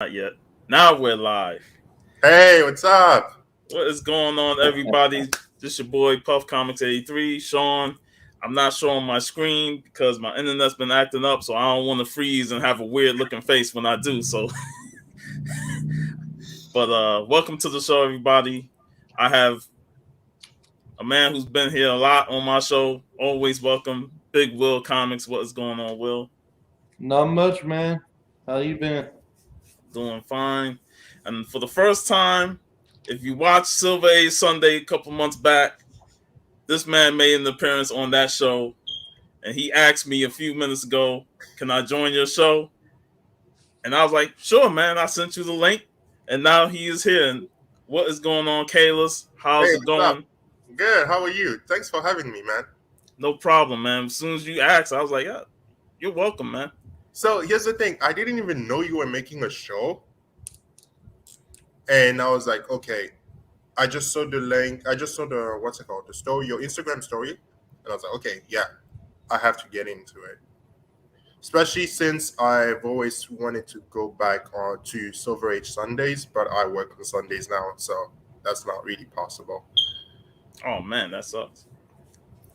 Not yet. Now we're live. Hey, what's up? What is going on, everybody? This your boy Puff Comics 83, Sean. I'm not showing my screen because my internet's been acting up, so I don't want to freeze and have a weird looking face when I do. So, but welcome to the show, everybody. I have a man who's been here a lot on my show. Always welcome, Big Will Comics. What is going on, Will? Not much, man. How you been? Doing fine. And for the first time, if you watched Silver Age Sunday a couple months back, this man made an appearance on that show, and he asked me a few minutes ago, "Can I join your show?" And I was like, "Sure, man. I sent you the link." And now he is here. And what is going on, Kalis? Hey, How's it what's up? going? Good. How are you? Thanks for having me, man. No problem, man. As soon as you asked, I was like, "Yeah, you're welcome, man." So here's the thing. I didn't even know you were making a show, and I was like, okay. I just saw the link. I just saw the what's it called? The story, your Instagram story, and I was like, okay, yeah, I have to get into it. Especially since I've always wanted to go back on to Silver Age Sundays, but I work on Sundays now, so that's not really possible. Oh man, that sucks.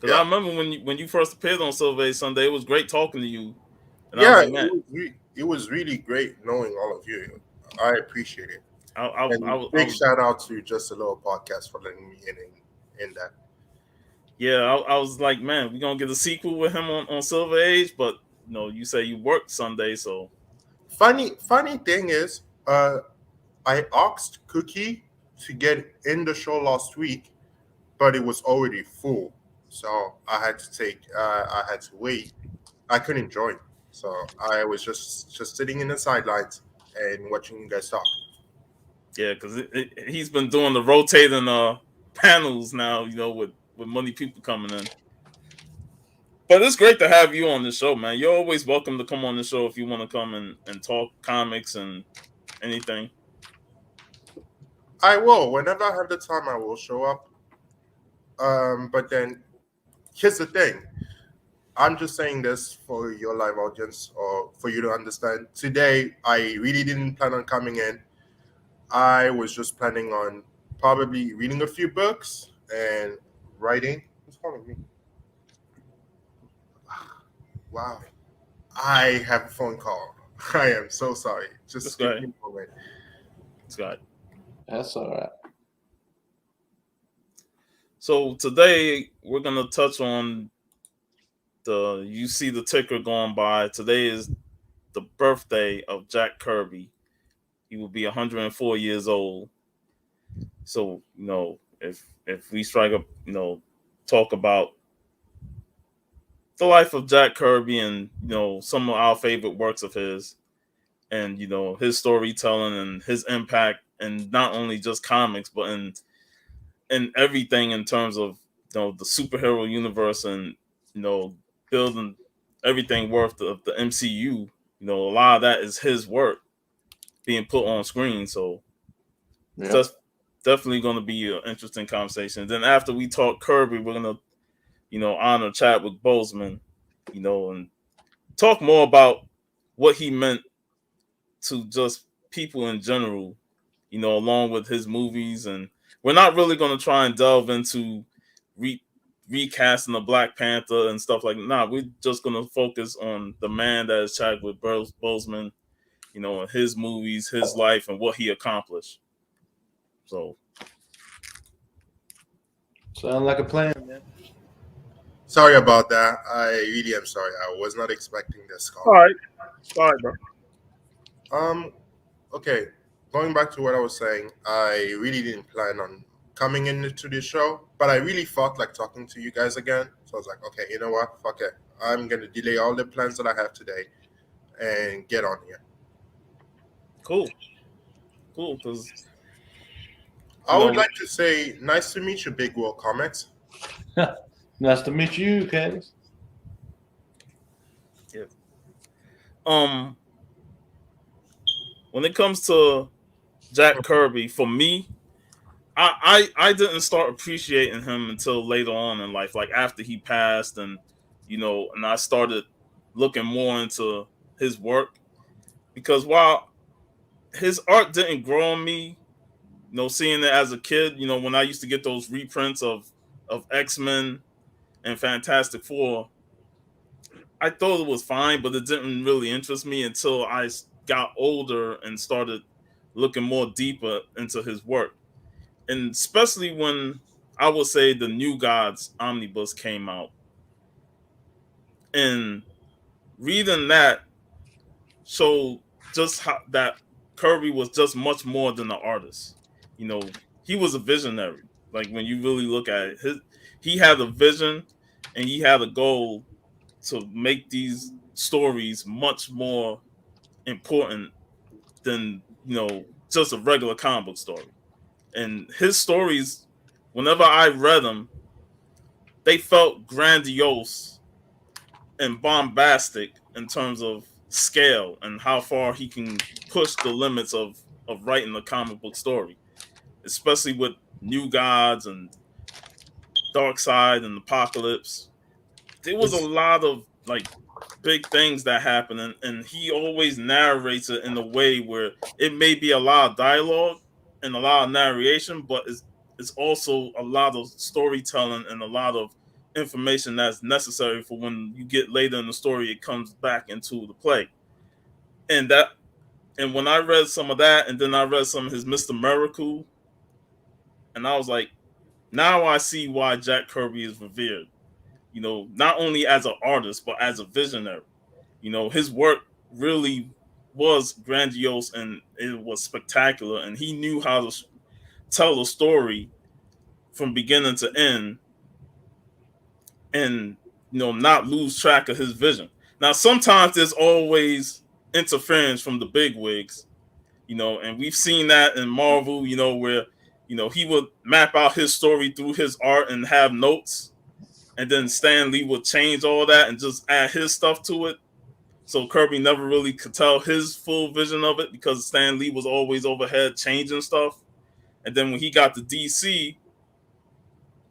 Because I Yeah, remember when you first appeared on Silver Age Sunday, it was great talking to you, and I was yeah, like, "Man, it was really great knowing all of you. I appreciate it. And I big was shout out to Just a Little Podcast for letting me in that. yeah, I was like, man, we're gonna get a sequel with him on Silver Age, but you say you worked Sunday, so Funny thing is, I asked Cookie to get in the show last week, but it was already full, so I had to wait. I couldn't join, so I was just sitting in the sidelines and watching you guys talk. yeah, because he's been doing the rotating panels now, with money people coming in. But it's great to have you on the show, man. You're always welcome to come on the show if you want to come and talk comics and anything. I will whenever I have the time. I will show up. But then here's the thing. I'm just saying this for your live audience or for you to understand. Today, I really didn't plan on coming in. I was just planning on probably reading a few books and writing. Who's calling me? Wow. I have a phone call. I am so sorry. Let's Just go give ahead. me a moment. Let's go ahead. That's all right. So today we're gonna touch on the you see the ticker going by. Today is the birthday of Jack Kirby. He will be 104 years old. So if we strike up, talk about the life of Jack Kirby and some of our favorite works of his, and his storytelling and his impact, and not only just comics, but in everything in terms of the superhero universe and you know building everything worth of the MCU. A lot of that is his work being put on screen. So Yeah. that's definitely going to be an interesting conversation. Then after we talk Kirby, we're gonna honor Chadwick Boseman, and talk more about what he meant to just people in general, along with his movies. And we're not really going to try and delve into re- recasting the Black Panther and stuff like that. Nah, we're just going to focus on the man that is Chadwick Boseman, and his movies, his life, and what he accomplished. So, Sound like a plan, man. Sorry about that. I really am sorry. I was not expecting this all call. right, all right, bro. Um, okay. Going back to what I was saying, I really didn't plan on coming into this show, but I really felt like talking to you guys again. So I was like, okay, you know what? Fuck it. I'm gonna delay all the plans that I have today and get on here. Cool, cool. Because I would like to say, nice to meet you, Big World Comics. Nice to meet you, Candace. yeah. Um, when it comes to Jack Kirby, for me, I didn't start appreciating him until later on in life, like after he passed, and I started looking more into his work because while his art didn't grow on me. Seeing it as a kid, when I used to get those reprints of X-Men and Fantastic Four, I thought it was fine, but it didn't really interest me until I got older and started looking more deeper into his work. And especially when I would say the New Gods omnibus came out. And reading that showed just how that Kirby was just much more than an artist. He was a visionary. Like when you really look at it, he had a vision and he had a goal to make these stories much more important than just a regular comic book story. And his stories, whenever I read them, they felt grandiose and bombastic in terms of scale and how far he can push the limits of writing a comic book story, especially with New Gods and Dark Side and Apocalypse. There was a lot of like big things that happen, and he always narrates it in a way where it may be a lot of dialogue and a lot of narration, but it's also a lot of storytelling and a lot of information that's necessary for when you get later in the story, it comes back into the play. And when I read some of that, and then I read some of his Mr. Miracle, and I was like, now I see why Jack Kirby is revered. Not only as an artist, but as a visionary. His work really was grandiose and it was spectacular, and he knew how to tell a story from beginning to end, and not lose track of his vision. Now, sometimes there's always interference from the big wigs, and we've seen that in Marvel, where he would map out his story through his art and have notes, and then Stan Lee would change all that and just add his stuff to it. So Kirby never really could tell his full vision of it because Stan Lee was always overhead changing stuff. And then when he got to DC,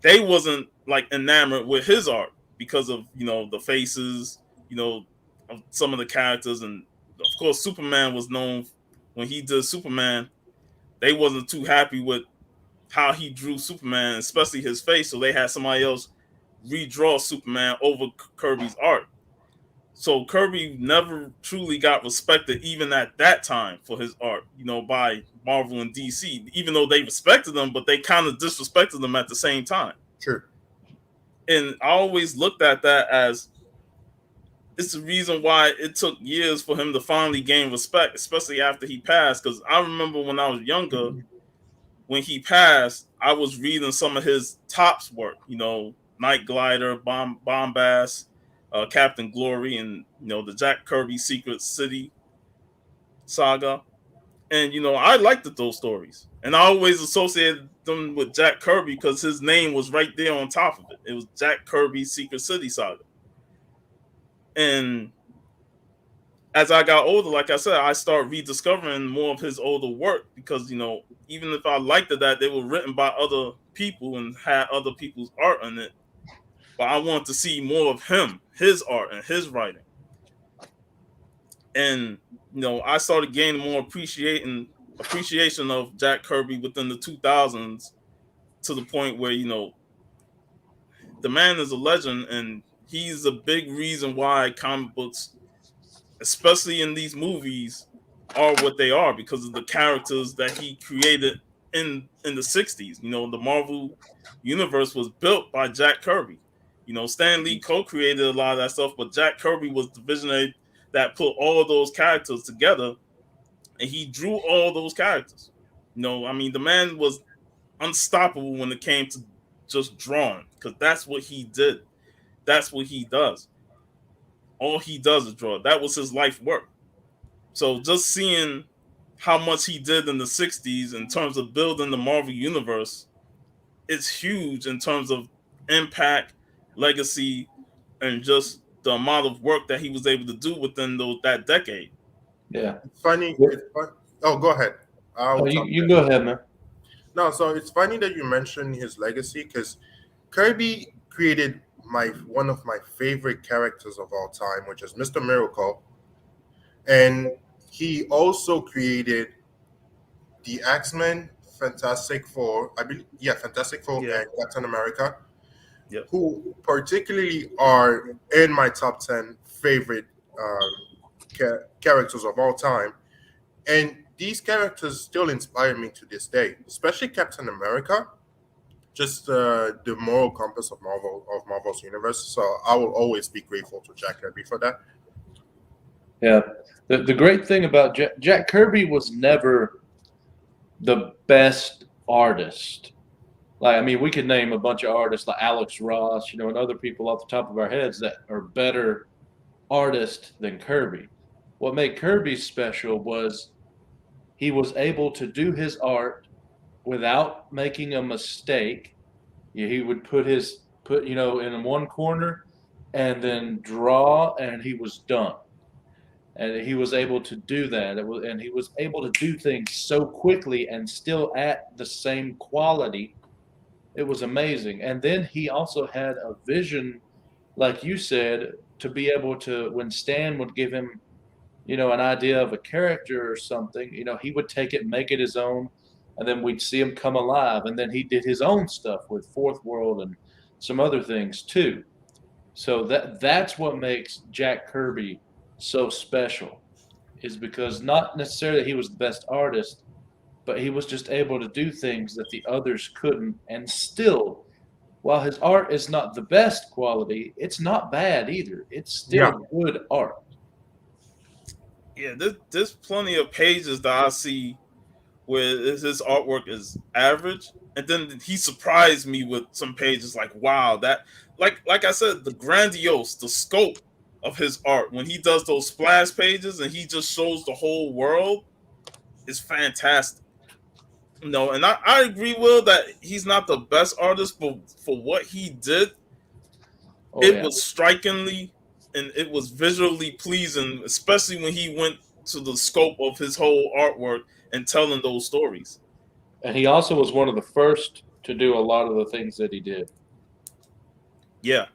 they wasn't like enamored with his art because of the faces, of some of the characters, and of course Superman was known when he did Superman. They wasn't too happy with how he drew Superman, especially his face, so they had somebody else redraw Superman over Kirby's art. So Kirby never truly got respected, even at that time, for his art, by Marvel and DC. Even though they respected him, but they kind of disrespected him at the same time. True. And I always looked at that as it's the reason why it took years for him to finally gain respect, especially after he passed. Because I remember when I was younger, when he passed, I was reading some of his tops work, Night Glider, Bombast, Captain Glory, and the Jack Kirby Secret City saga. And I liked those stories, and I always associated them with Jack Kirby because his name was right there on top of it. It was Jack Kirby Secret City saga. And as I got older, like I said, I started rediscovering more of his older work because even if I liked that they were written by other people and had other people's art in it, but I wanted to see more of him, his art, and his writing. And I started gaining more appreciation of Jack Kirby within the 2000s to the point where the man is a legend, and he's a big reason why comic books, especially in these movies, are what they are because of the characters that he created in the 60s. The Marvel universe was built by Jack Kirby. Stan Lee co-created a lot of that stuff, but Jack Kirby was the visionary that put all of those characters together, and he drew all those characters. The man was unstoppable when it came to just drawing because that's what he did. That's what he does. All he does is draw. That was his life work. So just seeing how much he did in the 60s in terms of building the Marvel universe, it's huge in terms of impact, legacy, and just the amount of work that he was able to do within that decade. Yeah. It's funny. Oh, go ahead. You go ahead, man. No, so it's funny that you mentioned his legacy because Kirby created one of my favorite characters of all time, which is Mr. Miracle. And he also created the X-Men, Fantastic Four, I believe, yeah, Fantastic Four Yeah. and Captain America, Yep. who particularly are in my top 10 favorite characters of all time. And these characters still inspire me to this day, especially Captain America, just the moral compass of Marvel's universe. So I will always be grateful to Jack Kirby for that. Yeah. The great thing about Jack Kirby was never the best artist. Like, I mean, we could name a bunch of artists like Alex Ross, and other people off the top of our heads that are better artists than Kirby. What made Kirby special was he was able to do his art without making a mistake. He would put in one corner and then draw, and he was done. And he was able to do that. And he was able to do things so quickly and still at the same quality. It was amazing. And then he also had a vision, like you said, to be able to, when Stan would give him, an idea of a character or something, he would take it, make it his own, and then we'd see him come alive. And then he did his own stuff with Fourth World and some other things too. So that's what makes Jack Kirby so special, is because not necessarily that he was the best artist, but he was just able to do things that the others couldn't. And still, while his art is not the best quality, it's not bad either. It's still good art. Yeah, there's plenty of pages that I see where his artwork is average, and then he surprised me with some pages like, wow, that like I said, the grandiose, the scope of his art when he does those splash pages and he just shows the whole world is fantastic. And I agree, Will, that he's not the best artist, but for what he did, it was strikingly and it was visually pleasing, especially when he went to the scope of his whole artwork and telling those stories. And he also was one of the first to do a lot of the things that he did. Yeah.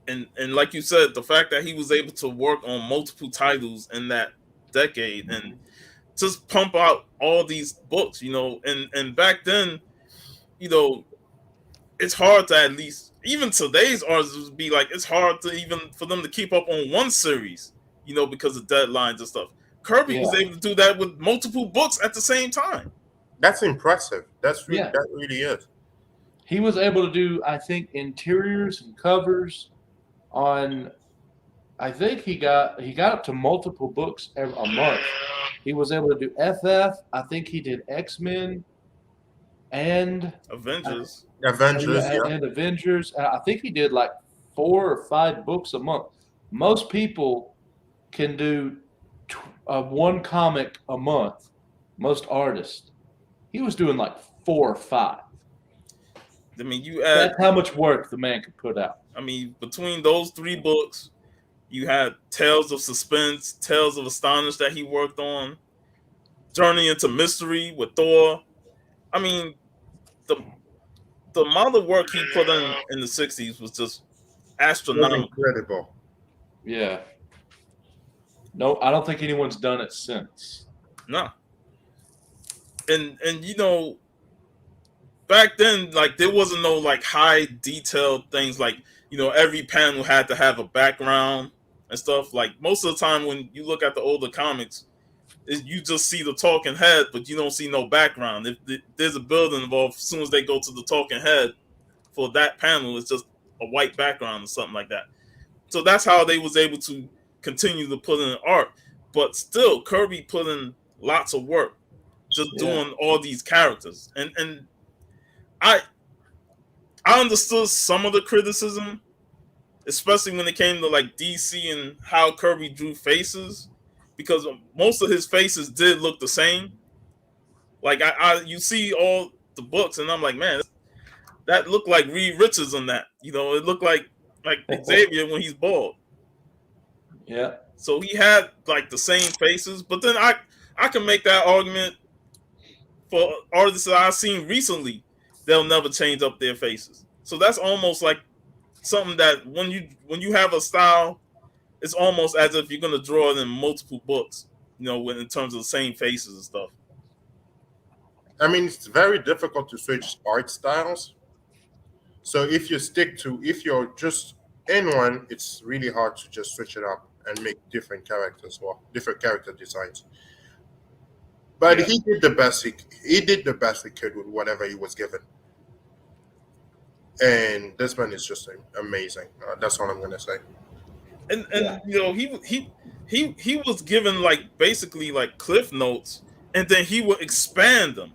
And like you said, the fact that he was able to work on multiple titles in that decade and just pump out all these books, and back then, it's hard to, at least even today's artists would be like, it's hard to even for them to keep up on one series, because of deadlines and stuff. Kirby was able to do that with multiple books at the same time. That's impressive. That really is. He was able to do, I think, interiors and covers on. I think he got up to multiple books a month. He was able to do FF. I think he did X-Men and Avengers. And Avengers. I think he did like 4 or 5 books a month. Most people can do one comic a month. Most artists. He was doing like 4 or 5. I mean, that's how much work the man could put out. I mean, between those 3 books, you had Tales of Suspense, Tales of Astonish that he worked on, Journey into Mystery with Thor. I mean, the amount of work he put in the 60s was just astronomical. Incredible. Yeah. No, I don't think anyone's done it since. No. And back then, like, there wasn't no like high detailed things like, every panel had to have a background and stuff. Like, most of the time when you look at the older comics, you just see the talking head, but you don't see no background. If there's a building involved, as soon as they go to the talking head for that panel, it's just a white background or something like that. So that's how they was able to continue to put in art. But still, Kirby put in lots of work just doing all these characters. And I understood some of the criticism, especially when it came to like DC and how Kirby drew faces, because most of his faces did look the same. Like you see all the books, and I'm like, man, that looked like Reed Richards on that. It looked like Xavier when he's bald. Yeah. So he had like the same faces, but then I can make that argument for artists that I've seen recently. They'll never change up their faces. So that's almost like something that when you have a style, it's almost as if you're gonna draw it in multiple books, in terms of the same faces and stuff. I mean, it's very difficult to switch art styles. So if you're just in one, it's really hard to just switch it up and make different characters or different character designs. But Yeah. he did the best he could with whatever he was given. And this man is just amazing. That's all I'm gonna say. And Yeah. you know, he was given like basically like cliff notes, and then he would expand them.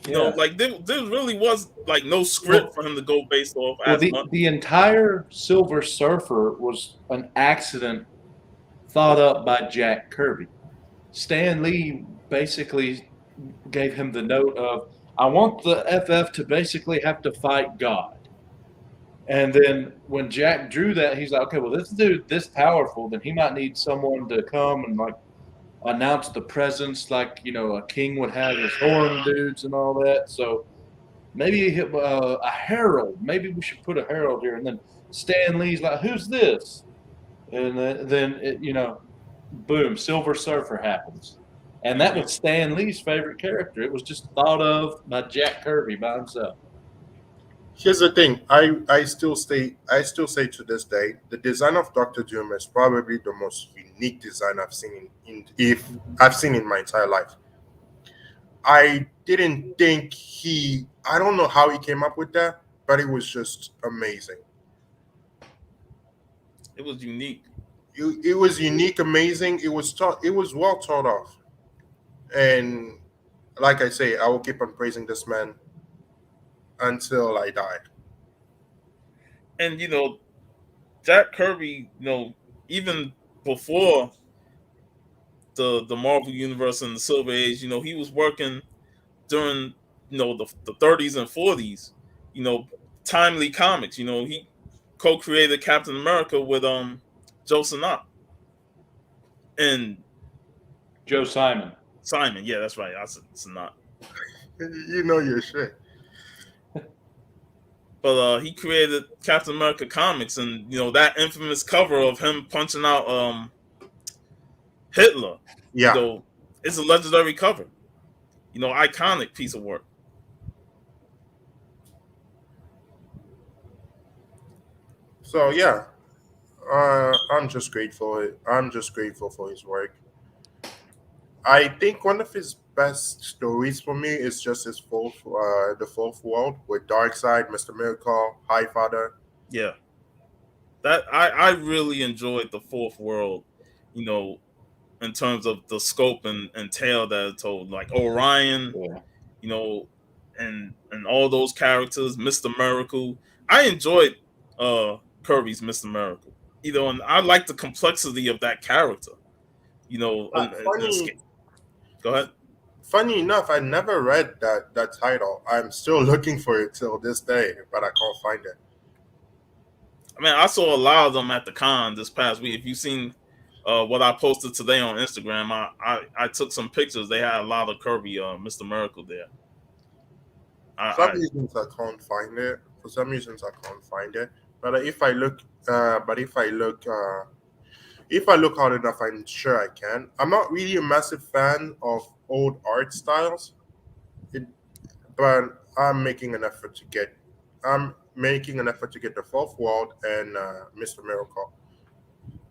You know, Yeah. like there really was like no Well, script for him to go based off well, as much. the entire Silver Surfer was an accident thought up by Jack Kirby. Stan Lee basically gave him the note of, I want the FF to basically have to fight God. And then when Jack drew that, he's like, okay, well, this dude this powerful, then he might need someone to come and like announce the presence, like, you know, a king would have his horn dudes and all that. So maybe a herald. Maybe we should put a herald here. And then Stan Lee's like, who's this? And then it, you know, boom, Silver Surfer happens. And that was Stan Lee's favorite character. It was just thought of by Jack Kirby by himself. Here's the thing. I still say to this day, the design of Doctor Doom is probably the most unique design I've seen in my entire life. I didn't think I don't know how he came up with that, but it was just amazing. It was unique. It was unique, amazing. It was well thought of. And like I say, I will keep on praising this man until I die. And you know, Jack Kirby, you know, even before the Marvel universe and the Silver Age, you know, he was working during, you know, the 30s and 40s, you know, timely comics. You know, he co-created Captain America with Joe Sinat and Joe Simon. Simon. Yeah, that's right. I said Sinat. You know your shit. But he created Captain America comics, and you know that infamous cover of him punching out Hitler. Yeah. You know, it's a legendary cover. You know, iconic piece of work. So yeah, I'm just grateful. I'm just grateful for his work. I think one of his best stories for me is just the fourth world with Darkseid, Mr. Miracle, High Father. Yeah, that I really enjoyed the Fourth World. You know, in terms of the scope and tale that it told, like Orion. Yeah. You know, and all those characters, Mr. Miracle. I enjoyed Kirby's Mr. Miracle. You know, and I like the complexity of that character. You know, go ahead. Funny enough, I never read that title. I'm still looking for it till this day, but I can't find it. I mean, I saw a lot of them at the con this past week. If you've seen what I posted today on Instagram, I took some pictures. They had a lot of Kirby, Mr. Miracle there. Some reasons I can't find it. For some reasons I can't find it. But if I look hard enough, I'm sure I can. I'm not really a massive fan of old art styles, but I'm making an effort to get. I'm making an effort to get the Fourth World and Mr. Miracle.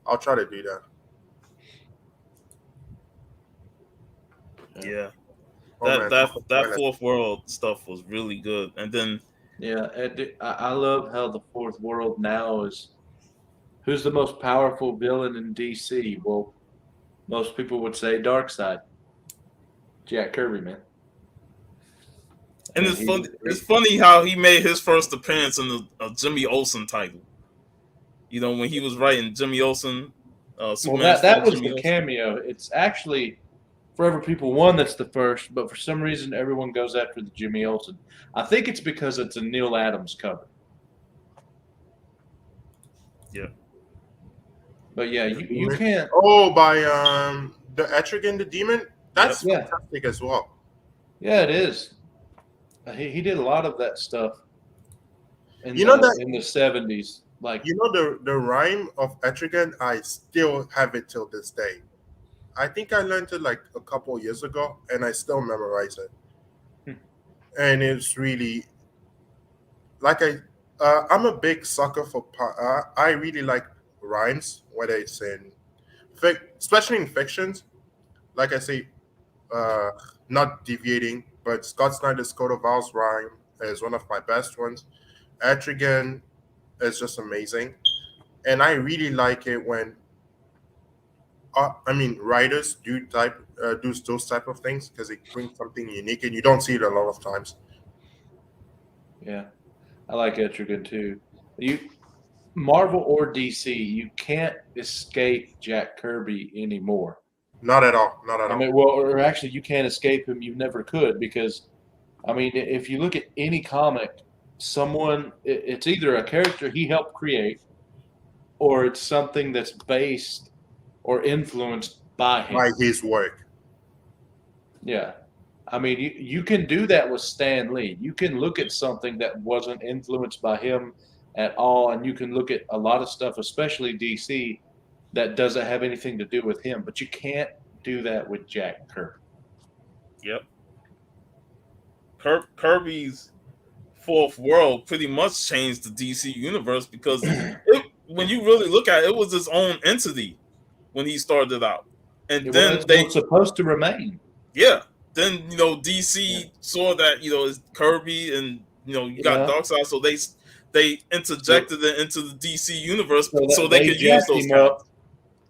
I'll try to do that. Yeah, Oh, that Fourth World stuff was really good. And then Yeah, I love how the Fourth World now is. Who's the most powerful villain in DC? Well, most people would say Darkseid. Jack Kirby, man. and it's funny how he made his first appearance in the Jimmy Olsen title. You know, when he was writing Jimmy Olsen. Well, that was Jimmy the Olsen. cameo. It's actually Forever People 1 that's the first, but for some reason everyone goes after the Jimmy Olsen. I think it's because it's a Neil Adams cover. Yeah. But yeah, you can't. Oh, by the Etrigan the Demon. That's Yeah. fantastic as well. Yeah, it is. He did a lot of that stuff. In You know the, that- in the 70s, like You know the rhyme of Etrigan. I still have it till this day. I think I learned it like a couple of years ago, and I still memorize it. and it's really like I'm a big sucker for I really like rhymes, whether it's in especially in fictions. Like I say, uh, not deviating, but Scott Snyder's Code of Owls rhyme is one of my best ones. Etrigan is just amazing, and I really like it when writers do those type of things because it brings something unique, and you don't see it a lot of times. Yeah, I like Etrigan too. You Marvel or DC, you can't escape Jack Kirby anymore. Not at all. Not at I all. mean, well, or actually, you can't escape him. You never could because, I mean, if you look at any comic, it's either a character he helped create, or it's something that's based or influenced by him. By his work. Yeah. I mean, you can do that with Stan Lee. You can look at something that wasn't influenced by him at all, and you can look at a lot of stuff, especially DC, that doesn't have anything to do with him. But you can't do that with Jack Kirby. Yep. Kirby's Fourth World pretty much changed the DC universe because when you really look at it, it was its own entity when he started out, and then It was supposed to remain. Yeah. Then DC saw that it's Kirby and you got Darkseid, so they interjected it into the DC universe so they could use those characters.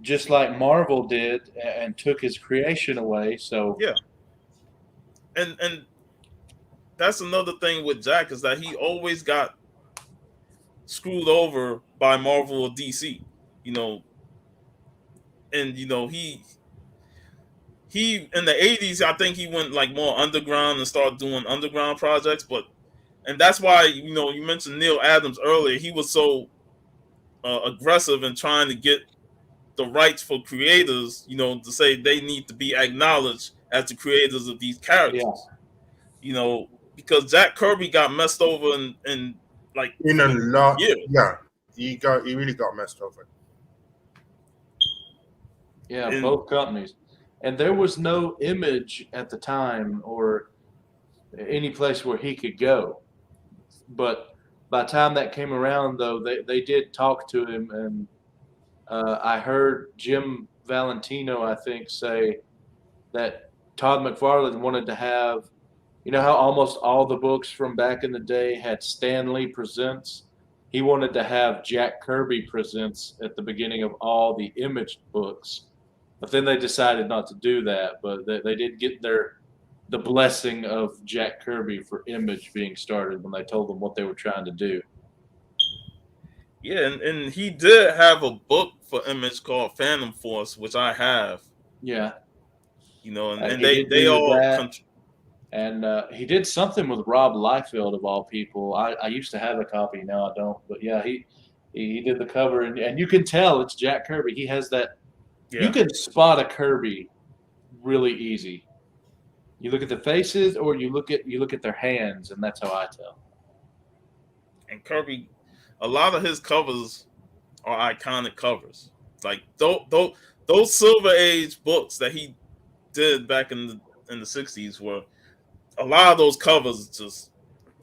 Just like Marvel did, and took his creation away. So yeah, and that's another thing with Jack is that he always got screwed over by Marvel or DC, and he in the 80s, I think he went like more underground and started doing underground projects, and that's why you mentioned Neil Adams earlier. He was so aggressive in trying to get the rights for creators, to say they need to be acknowledged as the creators of these characters. Yeah. Because Jack Kirby got messed over in a lot. Yeah, he really got messed over. Yeah, both companies. And there was no Image at the time or any place where he could go. But by the time that came around, though, they did talk to him. And I heard Jim Valentino, I think, say that Todd McFarlane wanted to have, how almost all the books from back in the day had Stan Lee Presents? He wanted to have Jack Kirby Presents at the beginning of all the Image books. But then they decided not to do that. But they did get the blessing of Jack Kirby for Image being started when they told them what they were trying to do. Yeah, and he did have a book for Image called Phantom Force, which I have. Yeah. And they all... And he did something with Rob Liefeld, of all people. I used to have a copy, now I don't. But yeah, he did the cover, and you can tell it's Jack Kirby. He has that. Yeah. You can spot a Kirby really easy. You look at the faces, or you look at their hands, and that's how I tell. And Kirby, a lot of his covers are iconic covers. Like those Silver Age books that he did back in the 60s were a lot of those covers just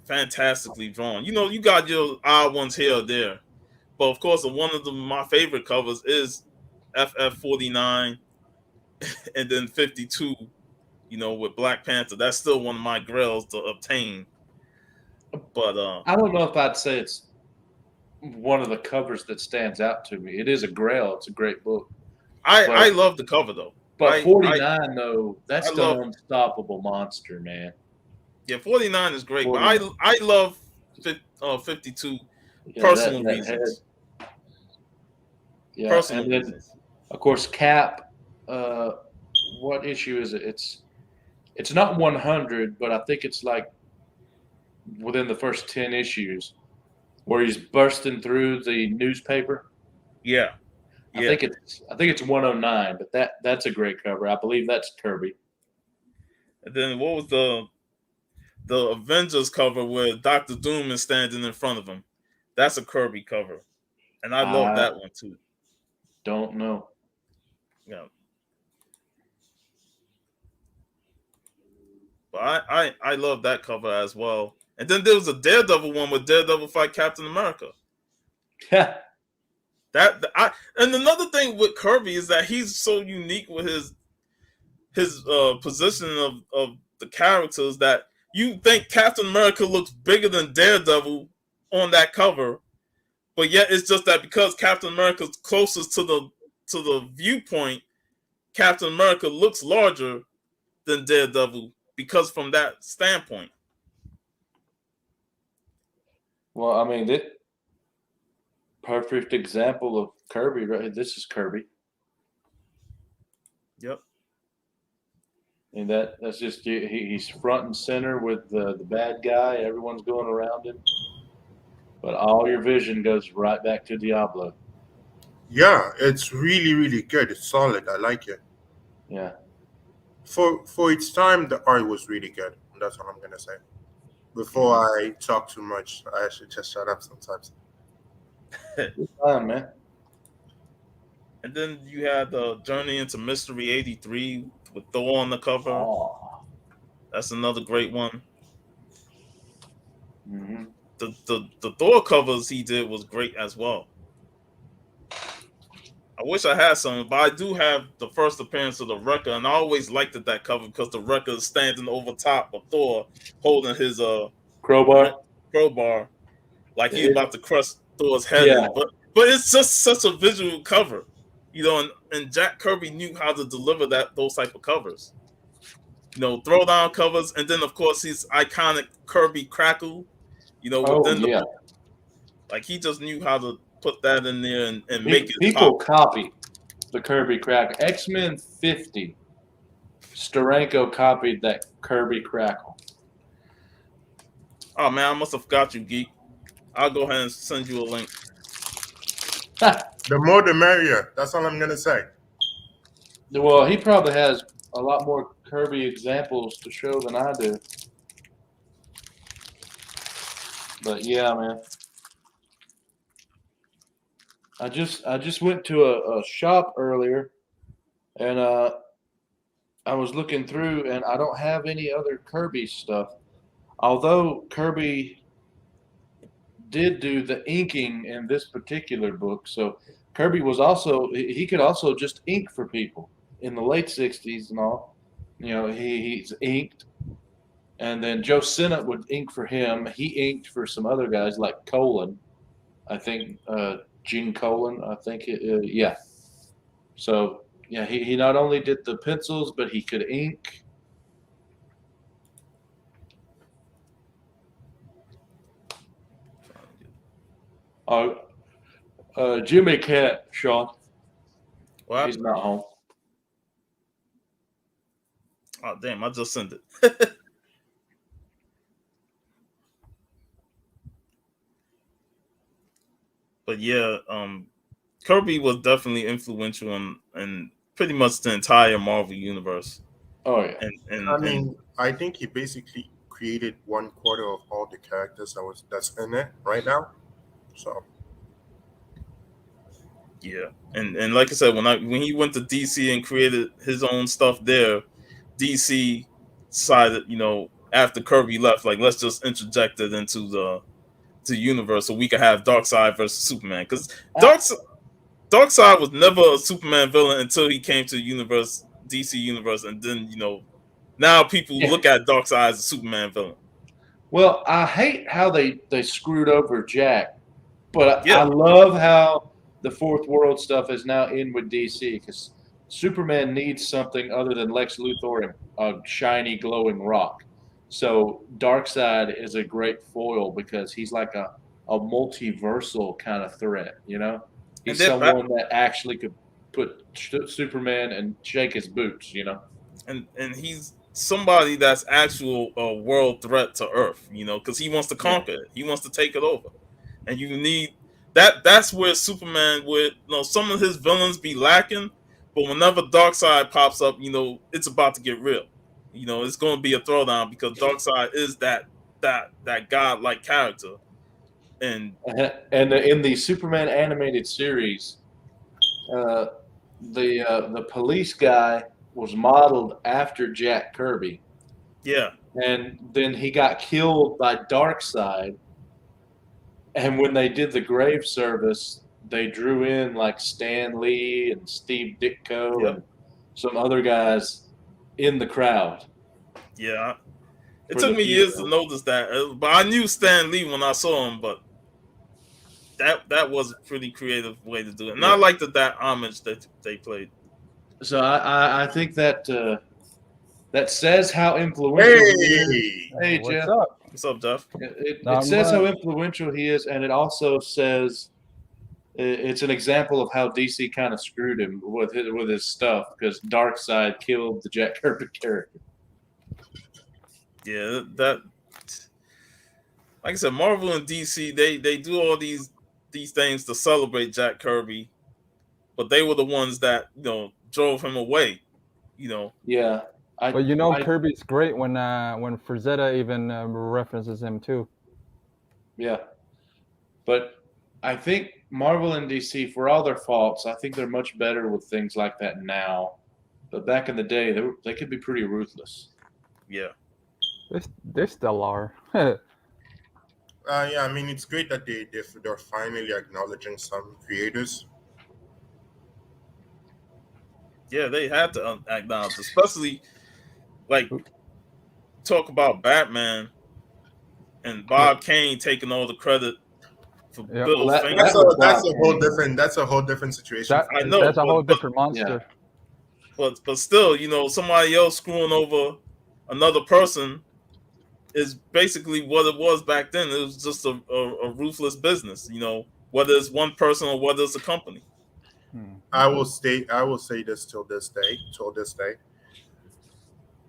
fantastically drawn. You got your odd ones here or there, but of course, one of my favorite covers is FF49 and then 52. With Black Panther, that's still one of my grails to obtain. But I don't know if I'd say it's one of the covers that stands out to me. It is a grail. It's a great book. I love the cover though. But 49 though, that's the unstoppable monster, man. Yeah, 49 is great, 49. But I love 52 personal reasons. Yeah, personal reasons. Of course, Cap. What issue is it? It's not 100, but I think it's like within the first 10 issues where he's bursting through the newspaper. Yeah. I think it's 109, but that's a great cover. I believe that's Kirby. And then what was the Avengers cover where Dr. Doom is standing in front of him? That's a Kirby cover. And I love that one too. Don't know. Yeah. But I love that cover as well. And then there was a Daredevil one with Daredevil fight Captain America. Yeah. And another thing with Kirby is that he's so unique with his positioning of the characters that you think Captain America looks bigger than Daredevil on that cover, but yet it's just that because Captain America's closest to the viewpoint, Captain America looks larger than Daredevil because from that standpoint. Well, I mean, this perfect example of Kirby, right? This is Kirby. Yep. And that's just he's front and center with the bad guy. Everyone's going around him, but all your vision goes right back to Diablo. Yeah, it's really, really good. It's solid. I like it. Yeah. For its time, the art was really good. That's all I'm gonna say. Before I talk too much, I should just shut up sometimes. Good time, man. And then you had the Journey into Mystery 83 with Thor on the cover. Oh. That's another great one. Mm-hmm. The Thor covers he did was great as well. I wish I had some, but I do have the first appearance of the Wrecker, and I always liked that cover because the Wrecker is standing over top of Thor, holding his crowbar, like he's about to crush Thor's head. Yeah. But it's just such a visual cover, you know. And Jack Kirby knew how to deliver those type of covers, you know, throwdown covers, and then of course his iconic Kirby crackle, you know, within the book. Like he just knew how to put that in there and make it. People copy the Kirby crackle. X-Men 50. Steranko copied that Kirby crackle. Oh man, I must have forgot you, geek. I'll go ahead and send you a link. The more the merrier. That's all I'm gonna say. Well, he probably has a lot more Kirby examples to show than I do. But yeah, man. I just went to a shop earlier, and I was looking through, and I don't have any other Kirby stuff. Although Kirby did do the inking in this particular book, so Kirby was also he could also just ink for people in the late '60s and all. You know, he's inked, and then Joe Sinnott would ink for him. He inked for some other guys like Colin, I think. Gene Colan, I think. Yeah. So, yeah, he not only did the pencils, but he could ink. Jimmy can't, Sean. What? He's not home. Oh, damn, I just sent it. But yeah, Kirby was definitely influential in pretty much the entire Marvel universe. Oh yeah, and I mean, I think he basically created 1/4 of all the characters that's in it right now. So yeah, and like I said, when he went to DC and created his own stuff there, DC decided, you know, after Kirby left, like let's just interject it into the universe so we could have Darkseid versus Superman, because Darkseid was never a Superman villain until he came to DC universe, and then, you know, now people look at Darkseid as a Superman villain. Well, I hate how they screwed over Jack, but I love how the Fourth World stuff is now in with DC, because Superman needs something other than Lex Luthor and a shiny glowing rock. So Darkseid is a great foil because he's like a multiversal kind of threat, you know? He's someone that actually could put Superman and shake his boots, you know? And he's somebody that's actual world threat to Earth, you know, because he wants to conquer it. He wants to take it over. And you need that's where Superman would, you know, some of his villains be lacking, but whenever Darkseid pops up, you know, it's about to get real. You know, it's going to be a throwdown because Darkseid is that godlike character. And in the Superman animated series, the police guy was modeled after Jack Kirby, Yeah. And then he got killed by Darkseid. And when they did the grave service, they drew in like Stan Lee and Steve Ditko Yep. and some other guys in the crowd. Yeah. It For took the me years to funeral. notice that, but I knew Stan Lee when I saw him. But that was a pretty creative way to do it, and Yeah. I liked that homage that they played. So I think that that says how influential he is. Hey, What's Jeff. up? What's up, Jeff? It Not says how much. influential he is, and it also says it's an example of how DC kind of screwed him with his stuff because Darkseid killed the Jack Kirby character. Yeah, that. Like I said, Marvel and DC, they do all these things to celebrate Jack Kirby, but they were the ones that drove him away. Yeah. But Kirby's great when Rosetta even references him too. Yeah. But I think Marvel and DC, for all their faults, I think they're much better with things like that now. But back in the day, they could be pretty ruthless. Yeah. They still are. Yeah, I mean, it's great that they're finally acknowledging some creators. Yeah, they had to acknowledge, especially like talk about Batman and Bob Kane taking all the credit for Bill Finger. That's a whole different situation. I know that's a whole different monster. Yeah. But still, somebody else screwing over another person is basically what it was back then. It was just a ruthless business, whether it's one person or whether it's a company. I will say this till this day.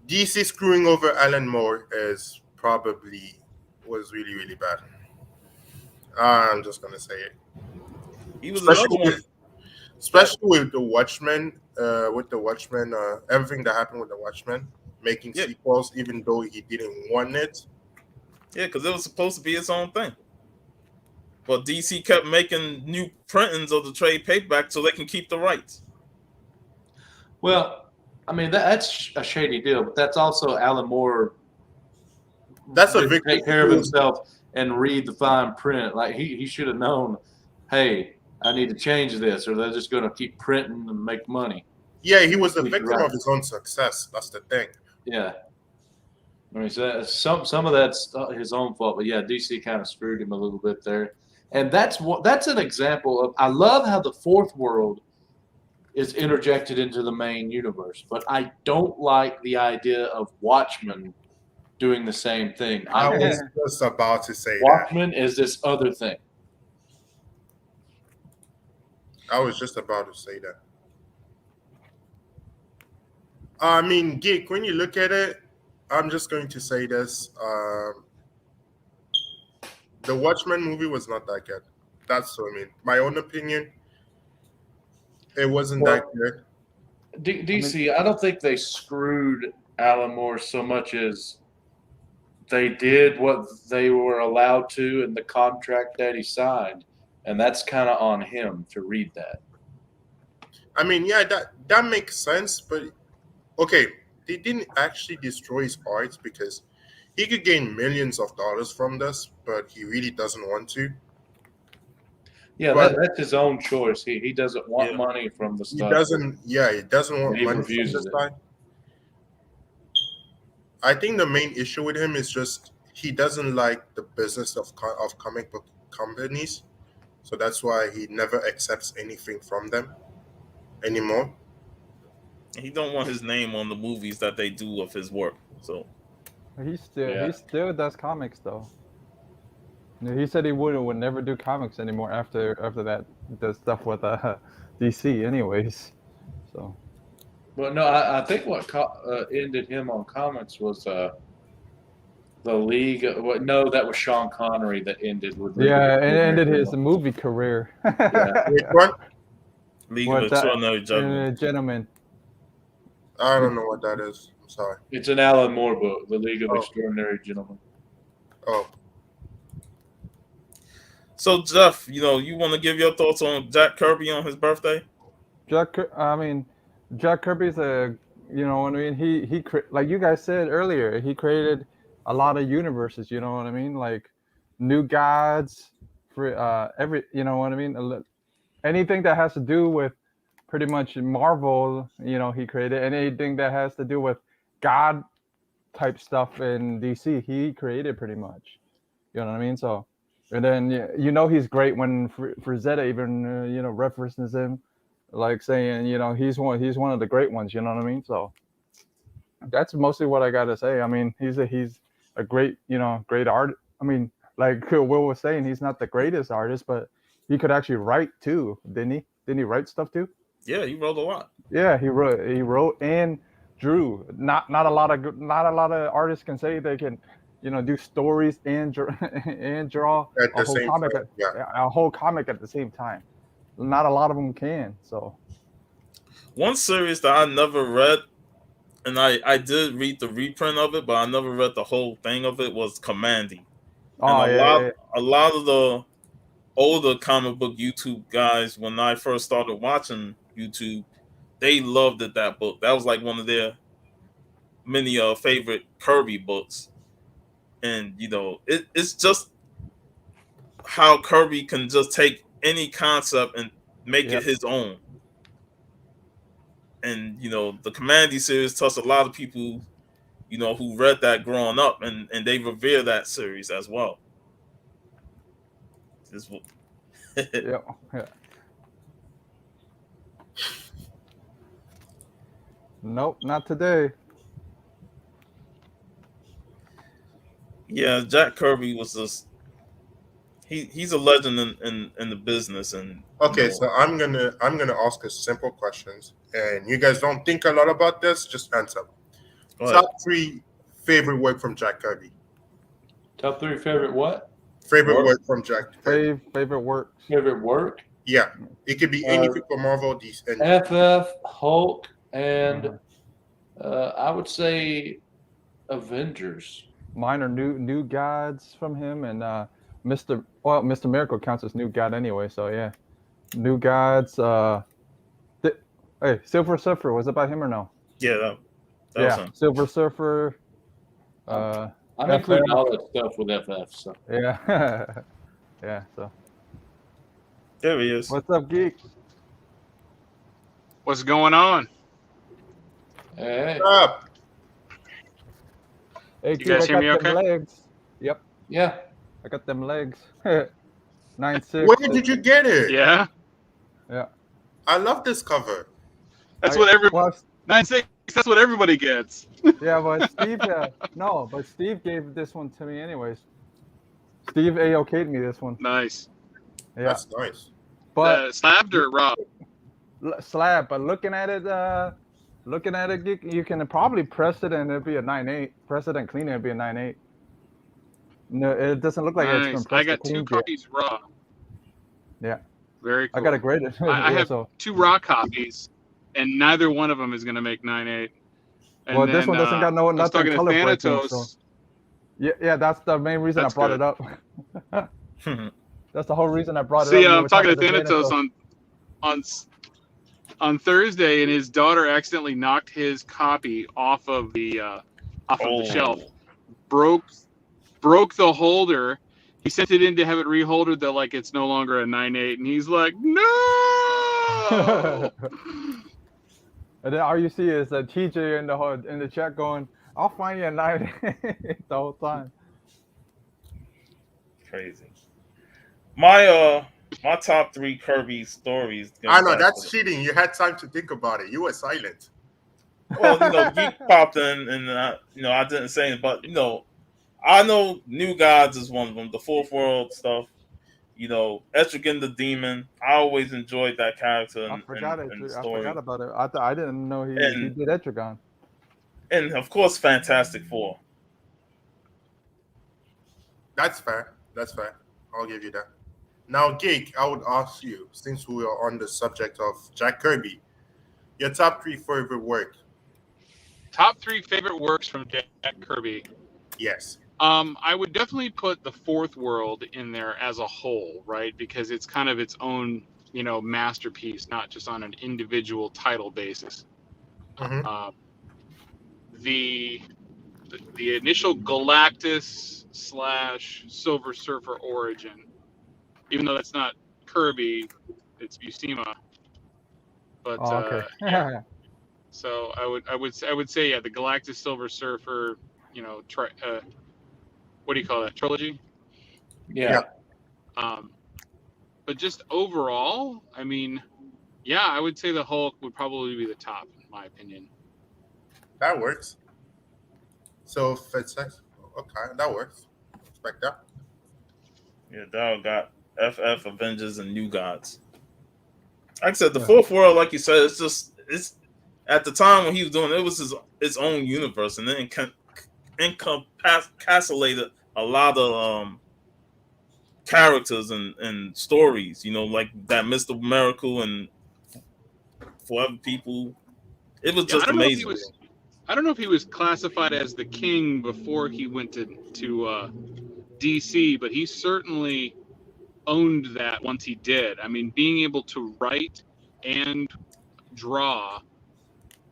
DC screwing over Alan Moore was really, really bad. I'm just gonna say it. He was especially with the Watchmen, everything that happened with the Watchmen, making sequels even though he didn't want it. Yeah, because it was supposed to be its own thing. But DC kept making new printings of the trade paperback so they can keep the rights. Well, I mean that's a shady deal, but that's also Alan Moore. That's a victim. Take care of himself and read the fine print. Like he should have known, hey, I need to change this, or they're just going to keep printing and make money. Yeah, he was a victim of his own success. That's the thing. Yeah. I mean, so some of that's his own fault, but yeah, DC kind of screwed him a little bit there. And that's an example of. I love how the fourth world is interjected into the main universe, but I don't like the idea of Watchmen doing the same thing. I was just about to say Watchmen is this other thing. I was just about to say that. I mean, Geek, when you look at it, I'm just going to say this. The Watchmen movie was not that good. That's what I mean. My own opinion, it wasn't that good. DC, I don't think they screwed Alan Moore so much as they did what they were allowed to in the contract that he signed. And that's kind of on him to read that. I mean, yeah, that makes sense. But, okay, they didn't actually destroy his art because he could gain millions of dollars from this, but he really doesn't want to. Yeah, that's his own choice. He doesn't want money from the stuff. He doesn't want money from this guy. I think the main issue with him is just he doesn't like the business of comic book companies. So that's why he never accepts anything from them anymore. He don't want his name on the movies that they do of his work. So he still does comics though. He said he would never do comics anymore after that the stuff with DC anyways. So. Well, no, I think what ended him on comics was the League. No, that was Sean Connery that ended with. It ended his movie career. League of Extraordinary Gentlemen. I don't know what that is. I'm sorry. It's an Alan Moore book, The League of Extraordinary Gentlemen. Oh. So Jeff, you want to give your thoughts on Jack Kirby on his birthday? Jack Kirby's a you know what I mean. Like you guys said earlier, he created a lot of universes. You know what I mean, like new gods for every. You know what I mean. Anything that has to do with pretty much Marvel, you know, he created. Anything that has to do with God type stuff in DC, he created pretty much. You know what I mean? So, and then you know he's great when Rosetta even you know references him, like saying you know he's one of the great ones. You know what I mean? So that's mostly what I gotta say. I mean he's a great great art. I mean like Will was saying, he's not the greatest artist, but he could actually write too, didn't he? Didn't he write stuff too? Yeah, he wrote a lot. Yeah, he wrote and drew. Not a lot of artists can say they can, you know, do stories and draw At a the whole same comic time, yeah. a whole comic at the same time. Not a lot of them can. So One series that I never read, and I did read the reprint of it, but I never read the whole thing of it, was Commandy. And oh yeah. a lot of the older comic book YouTube guys, when I first started watching YouTube, they loved it, that book. That was like one of their many favorite Kirby books. And you know, it's just how Kirby can just take any concept and make it his own. And you know, the Commandy series touched a lot of people, you know, who read that growing up, and they revere that series as well. Yeah. Nope, not today. Yeah, Jack Kirby was just he's a legend in the business. And Okay, so I'm gonna ask a simple questions, and you guys don't think a lot about this. Just answer. Top 3 favorite work from Jack Kirby. Top 3 favorite what? Favorite work from Jack Kirby. Favorite work. Favorite work? Yeah, it could be anything from Marvel, DC, and FF, Hulk, and I would say Avengers. Mine are new gods from him, and Mr. Miracle counts as new god anyway. So yeah, new gods. Hey, Silver Surfer, was it by him or no? Yeah, that was him. Silver Surfer. I'm including all that stuff with FF. So yeah, yeah. So there he is. What's up, geek? What's going on? hey, up. Hey, You guys hear me okay? Legs. Yep, yeah. I got them legs. 9'6". Where did you get it? Yeah, Yeah. I love this cover. that's what everybody. 9'6". That's what everybody gets. Yeah, but Steve, no, but Steve gave this one to me anyways. Steve okayed me this one. Nice. Yeah, That's nice. but Slabbed or raw? slab. But looking at it, geek, you can probably press it and it'd be a 9.8. Press it and clean it, it'd be a 9.8. No, it doesn't look like it's been Nice. pressed. I got 2 copies raw. Yeah. Very cool. I got it graded. I have so. 2 raw copies, and neither one of them is going to make 9.8. And Well, this one doesn't got nothing I was talking to color breaking, Thanatos. so. Yeah, that's the main reason That's I brought good. it up. That's the whole reason I brought it See, up. I'm talking to Thanatos on Thursday, and his daughter accidentally knocked his copy off of the shelf, broke the holder. He sent it in to have it reholdered. That like it's no longer a 9.8, and he's like, no. And then all you see is TJ in the chat going, "I'll find you a 9.8" the whole time. Crazy. My top 3 Kirby stories. I know that's cheating. You had time to think about it. You were silent. Well, you know, Geek popped in, and you know, I didn't say it, but you know, I know New Gods is one of them. The Fourth World stuff. You know, Etrigan the Demon. I always enjoyed that character. I forgot about it. I didn't know he did Etrigan. And of course, Fantastic Four. That's fair. I'll give you that. Now, Geek, I would ask you, since we are on the subject of Jack Kirby, your top 3 favorite work. Top 3 favorite works from Jack Kirby. Yes. I would definitely put the Fourth World in there as a whole, right? Because it's kind of its own, you know, masterpiece, not just on an individual title basis. Mm-hmm. the initial Galactus / Silver Surfer origin, even though that's not Kirby, it's Buscema. But Oh, okay. yeah. So I would say yeah, the Galactus Silver Surfer, what do you call that, trilogy? Yeah. But just overall, I mean, yeah, I would say the Hulk would probably be the top, in my opinion. That works. So Fitsex, okay, that works. Respect that. Yeah, Daryl got FF, Avengers, and New Gods. Like I said, the fourth world, like you said, it's at the time when he was doing it, was his own universe, and then encapsulated a lot of characters and stories. Like that Mr. Miracle and Forever People. It was just amazing. I don't know if he was classified as the king before he went to DC, but he certainly owned that once he did. I mean, being able to write and draw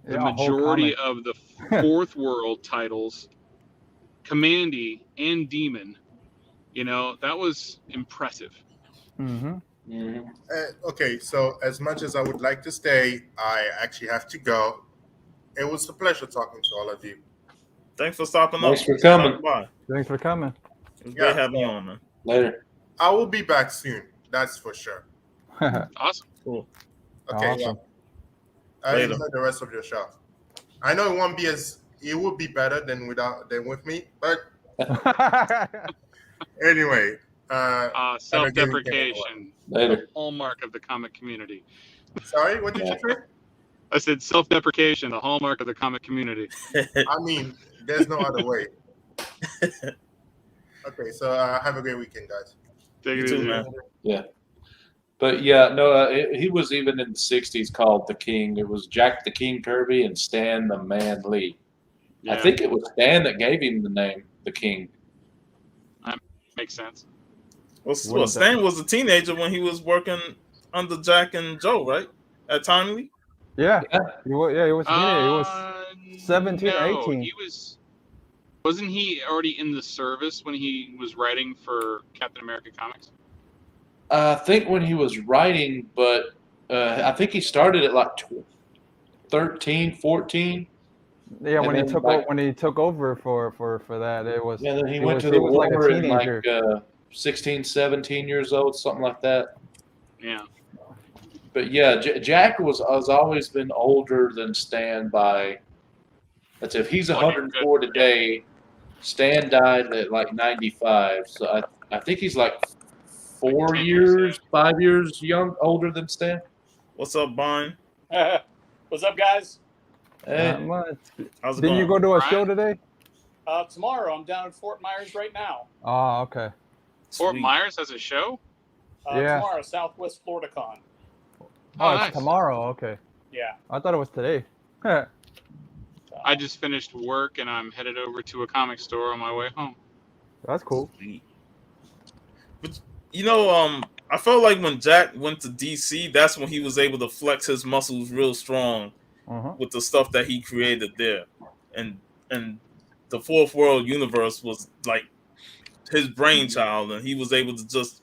the majority of the fourth world titles, Commandy and Demon, that was impressive. Mm-hmm. Mm-hmm. Okay, so as much as I would like to stay, I actually have to go. It was a pleasure talking to all of you. Thanks for stopping Thanks up. for coming. Bye. Thanks for coming. It was great having you on, man. Later. I will be back soon. That's for sure. Awesome. Cool. Okay. Awesome. I Later. enjoy the rest of your show. I know it won't be it would be better than with me, but anyway. Self-deprecation. Later. The hallmark of the comic community. Sorry, what did you say? I said self-deprecation, the hallmark of the comic community. I mean, there's no other way. Okay, so have a great weekend, guys. Take You it too, easy. man. Yeah. But yeah, no, he was even in the 60s called the King. It was Jack the King Kirby and Stan the Man Lee. Yeah, I think it was Stan that gave him the name, the King. makes sense. Well, Stan was a teenager when he was working under Jack and Joe, right? At Timely? Yeah. Yeah. He was teenager. He was 17, no, 18. he wasn't he already in the service when he was writing for Captain America comics? I think when he was writing, but I think he started at like 13, 14. Yeah, And when he then, took over for that, it was. Yeah, then he it went was, to he the was like a war in teenager. like 16, 17 years old, something like that. Yeah. But yeah, Jack has always been older than Stan by. That's if he's 104 today. Stan died at like 95, so I think he's like 5 years older than Stan. What's up, Brian? What's up, guys? Hey, Not much. How's it Didn't you going? go to a Brian? show today? Tomorrow, I'm down in Fort Myers right now. Oh, okay. Fort Sweet. Myers has a show? Yeah. Tomorrow, Southwest Florida Con. Oh, nice. it's tomorrow. Okay. Yeah. I thought it was today. I just finished work and I'm headed over to a comic store on my way home. That's cool. Sweet. But I felt like when Jack went to DC, that's when he was able to flex his muscles real strong with the stuff that he created there, and the fourth world universe was like his brainchild, and he was able to just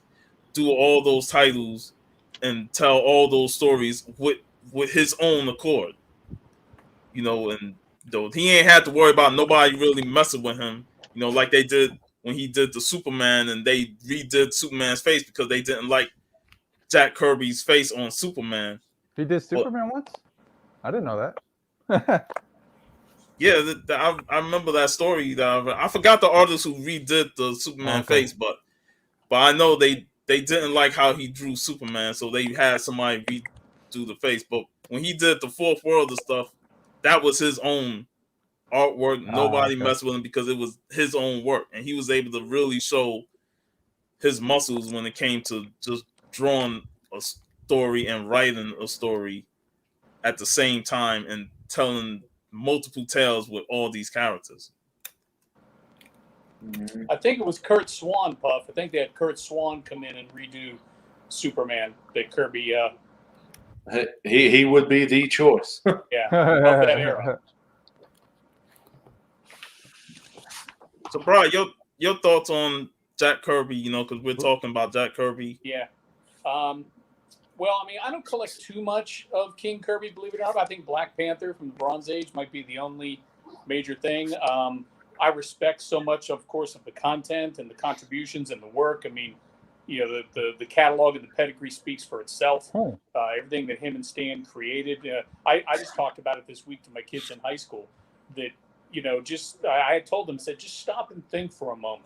do all those titles and tell all those stories with his own accord. And though he ain't had to worry about nobody really messing with him, like they did when he did the Superman, and they redid Superman's face because they didn't like Jack Kirby's face on Superman. He did Superman once? I didn't know that. Yeah, I remember that story. I forgot the artist who redid the Superman face, but I know they didn't like how he drew Superman, so they had somebody redo the face. But when he did the fourth world and stuff, that was his own artwork. Nobody messed with him because it was his own work, and he was able to really show his muscles when it came to just drawing a story and writing a story at the same time and telling multiple tales with all these characters. I think it was Kurt Swan, Puff. I think they had Kurt Swan come in and redo Superman that Kirby. he would be the choice. Yeah, of that era. So, Brian, your thoughts on Jack Kirby? You know, because we're talking about Jack Kirby. Yeah. Well, I mean, I don't collect too much of King Kirby, believe it or not. I think Black Panther from the Bronze Age might be the only major thing. I respect so much, of course, of the content and the contributions and the work. I mean, you know, the catalog and the pedigree speaks for itself. Everything that him and Stan created. I just talked about it this week to my kids in high school. That, you know, I told them, said, just stop and think for a moment.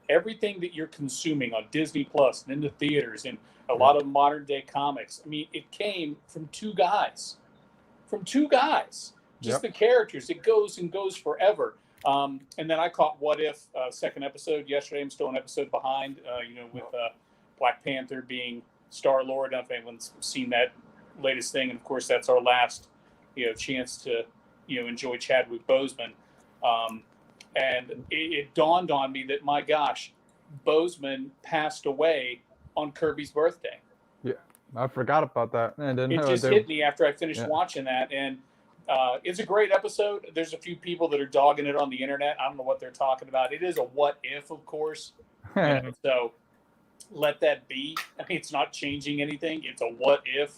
Everything that you're consuming on Disney Plus and in the theaters and a lot of modern day comics, I mean, it came from two guys. Just the characters. It goes and goes forever. And then I caught What If second episode yesterday. I'm still an episode behind, you know, with Black Panther being Star-Lord. I don't know if anyone's seen that latest thing. And of course, that's our last, you know, chance to, you know, enjoy Chadwick Boseman. And it dawned on me that, my gosh, Boseman passed away on Kirby's birthday. Yeah, I forgot about that. And then it just hit me after I finished watching that. And it's a great episode. There's a few people that are dogging it on the internet. I don't know what they're talking about. It is a what if, of course. So let that be. I mean, it's not changing anything. It's a what if.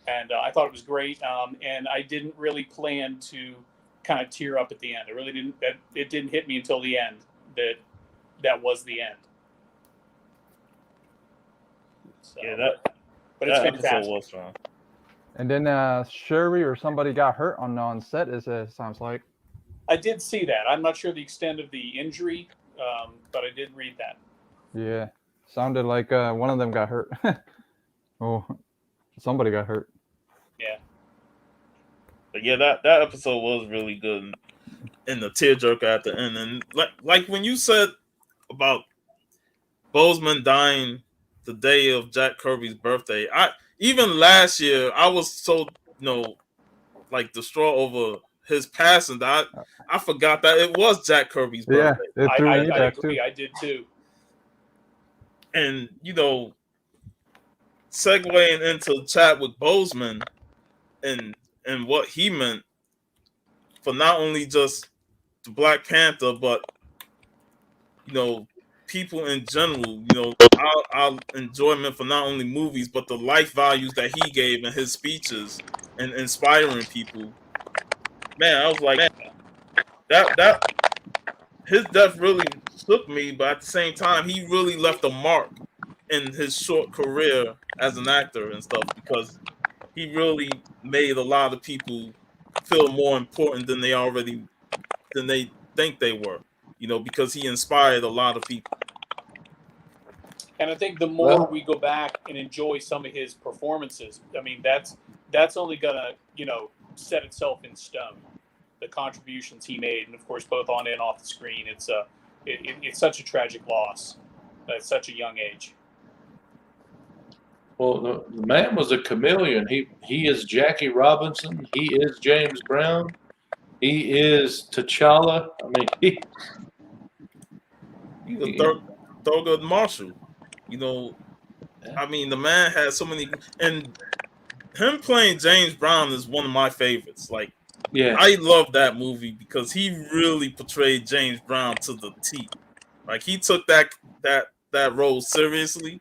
And I thought it was great. And I didn't really plan to kind of tear up at the end. I really didn't. It didn't hit me until the end that was the end. So, but it's fantastic. Was fun. And then Shuri or somebody got hurt on set. It sounds like. I did see that. I'm not sure the extent of the injury, but I did read that. Yeah, sounded like one of them got hurt. Oh, somebody got hurt. Yeah. But yeah, that episode was really good, and the tearjerker at the end, and like when you said about Boseman dying the day of Jack Kirby's birthday, even last year I was so like distraught over his passing that I forgot that it was Jack Kirby's birthday. Yeah, I agree. I did too. And segueing into Chadwick Boseman and what he meant for not only just the Black Panther, but people in general, our enjoyment for not only movies but the life values that he gave in his speeches and inspiring people. Man, I was like, that his death really shook me, but at the same time, he really left a mark in his short career as an actor and stuff, because he really made a lot of people feel more important than they think they were, because he inspired a lot of people. And I think the more we go back and enjoy some of his performances, I mean, that's only gonna, set itself in stone. The contributions he made, and of course, both on and off the screen. It's such a tragic loss at such a young age. Well, the man was a chameleon. He is Jackie Robinson. He is James Brown. He is T'Challa. I mean, he's a Thurgood Marshall. I mean, the man has so many, and him playing James Brown is one of my favorites. Like, yeah, I love that movie because he really portrayed James Brown to the T. Like, he took that role seriously,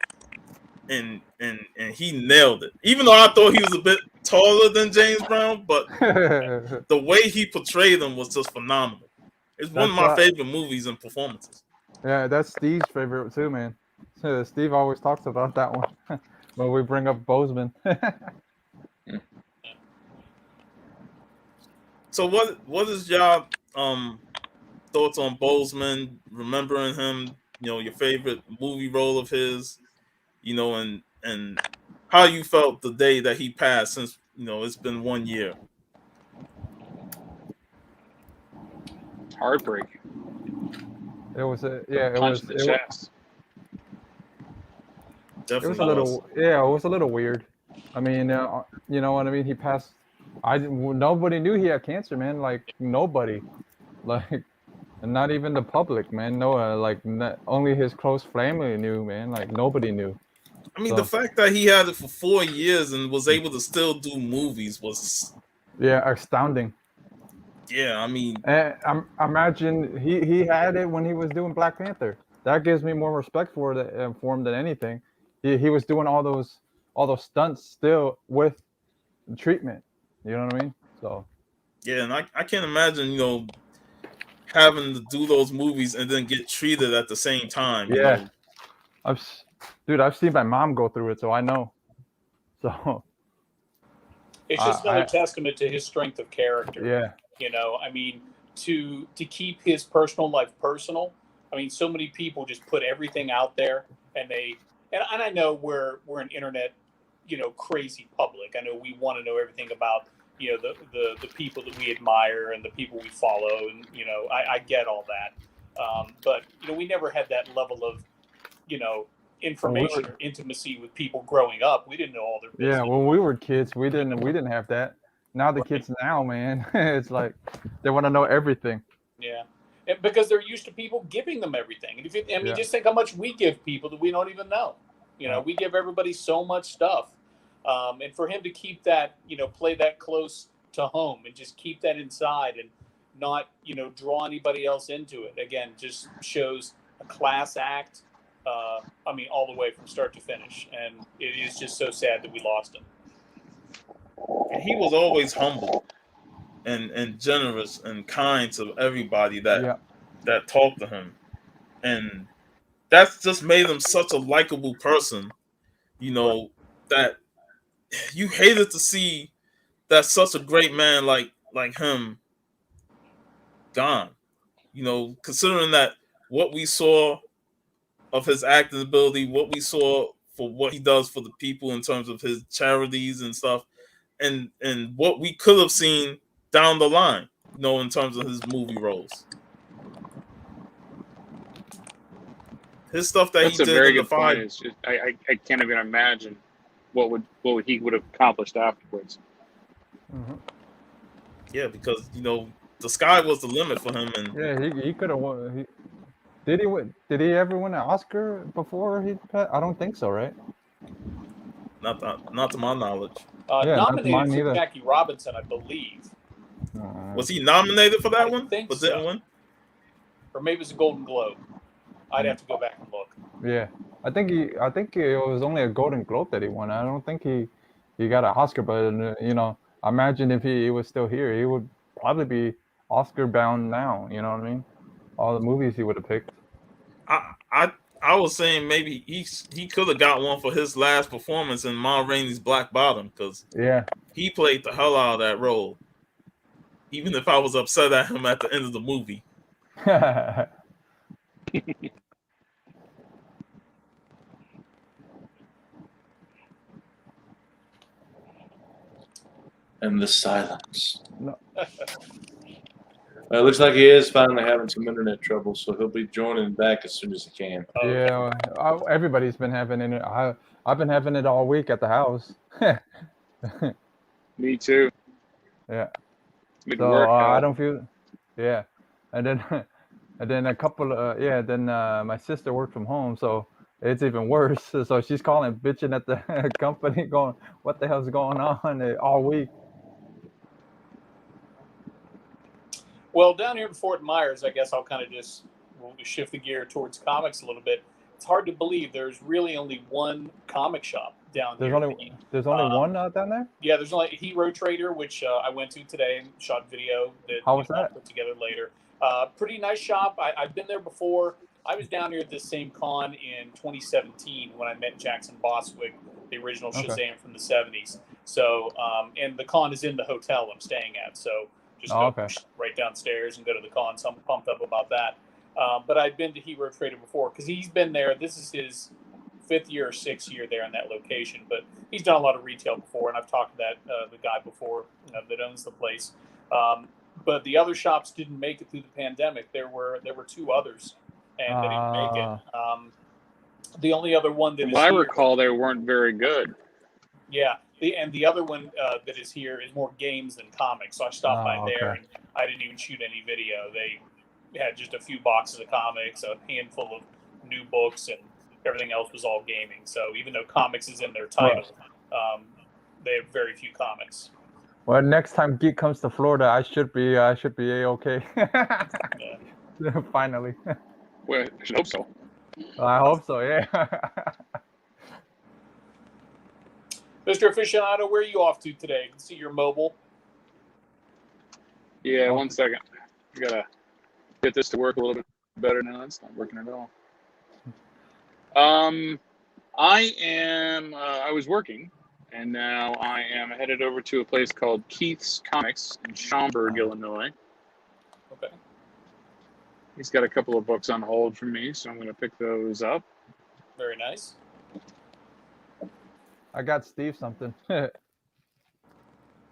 and he nailed it. Even though I thought he was a bit taller than James Brown, but the way he portrayed him was just phenomenal. It's one of my favorite movies and performances. Yeah, that's Steve's favorite too, man. Steve always talks about that one when we bring up Boseman. So what is y'all thoughts on Boseman? Remembering him, your favorite movie role of his, and how you felt the day that he passed, since it's been 1 year. Heartbreaking. It was it was. Definitely it was a little weird. I mean, you know what I mean? He passed. Nobody knew he had cancer, man. Like, nobody, like, not even the public, man. No, only his close family knew, man. Like, nobody knew. I mean, the fact that he had it for 4 years and was able to still do movies was, astounding. Yeah, I mean, And imagine he had it when he was doing Black Panther. That gives me more respect for him than anything. He was doing all those stunts still with treatment. You know what I mean? So yeah, and I can't imagine, having to do those movies and then get treated at the same time. yeah, I've dude, I've seen my mom go through it, so I know. So It's just another I testament to his strength of character. yeah. I mean, to keep his personal life personal. I mean, so many people just put everything out there, and I know we're an internet, crazy public. I know we want to know everything about the people that we admire and the people we follow, and I get all that, but we never had that level of information or intimacy with people growing up. We didn't know all their business. Yeah, when we were kids, we didn't have that. Now the Right. kids now, man, it's like they want to know everything. Yeah. And because they're used to people giving them everything. And Yeah. just think how much we give people that we don't even know. We give everybody so much stuff. And for him to keep that, play that close to home and just keep that inside and not, draw anybody else into it, again, just shows a class act. All the way from start to finish. And it is just so sad that we lost him. he was always humble and generous and kind to everybody that talked to him, and that's just made him such a likable person. That you hated to see that such a great man like him gone. Considering that what we saw of his acting ability, what we saw for what he does for the people in terms of his charities and stuff, and what we could have seen down the line, in terms of his movie roles. His stuff that That's he a did very in the good point. five. It's just, I can't even imagine what he would have accomplished afterwards. Mm-hmm. Yeah, because the sky was the limit for him, and Yeah, he could have won. Did he win? Did he ever win an Oscar before he passed? I don't think so, right? not to my knowledge. Yeah, not Nominated mine for either. Jackie Robinson, I believe. Was he nominated for that I one, think but didn't so. win? Or maybe it was a Golden Globe. I'd have to go back and look. Yeah, I think it was only a Golden Globe that he won. I don't think he got an Oscar, but imagine if he was still here, he would probably be Oscar bound now. You know what I mean? All the movies he would have picked. I was saying maybe he could have got one for his last performance in Ma Rainey's Black Bottom, because Yeah. he played the hell out of that role. Even if I was upset at him at the end of the movie. And the silence. No. It looks like he is finally having some internet trouble, so he'll be joining back as soon as he can. Yeah, everybody's been having it. I've been having it all week at the house. Me too. Yeah. Good So work, I Al. don't feel. Yeah, and then a couple. Then my sister worked from home, so it's even worse. So she's calling, bitching at the company, going, "What the hell's going on?" all week. Well, down here in Fort Myers, I guess I'll kind of just shift the gear towards comics a little bit. It's hard to believe there's really only one comic shop down There's here. there's only one out down there. Yeah, there's only Hero Trader, which I went to today and shot video that How was I'll that? put together later. Pretty nice shop. I've been there before. I was down here at this same con in 2017 when I met Jackson Boswick, the original Shazam from the 70s. So, and the con is in the hotel I'm staying at. So just go right downstairs and go to the con. So I'm pumped up about that. But I'd been to Hero Trader before because he's been there. This is his 5th year or 6th year there in that location. But he's done a lot of retail before, and I've talked to the guy before that owns the place. But the other shops didn't make it through the pandemic. There were 2 others, and they didn't make it. The only other one that I recall, they weren't very good. Yeah, the other one that is here is more games than comics. So I stopped by there, and I didn't even shoot any video. They had just a few boxes of comics, a handful of new books, and everything else was all gaming. So even though comics is in their title, they have very few comics. Well, next time Geek comes to Florida, I should be a-okay. Finally. Well, I should hope so. I hope so. Yeah. Mr. Aficionado, where are you off to today? I can see you're mobile. Yeah, 1 second. I gotta get this to work a little bit better now. It's not working at all. I was working, and now I am headed over to a place called Keith's Comics in Schaumburg, Illinois. Okay. He's got a couple of books on hold for me, so I'm going to pick those up. Very nice. I got Steve something.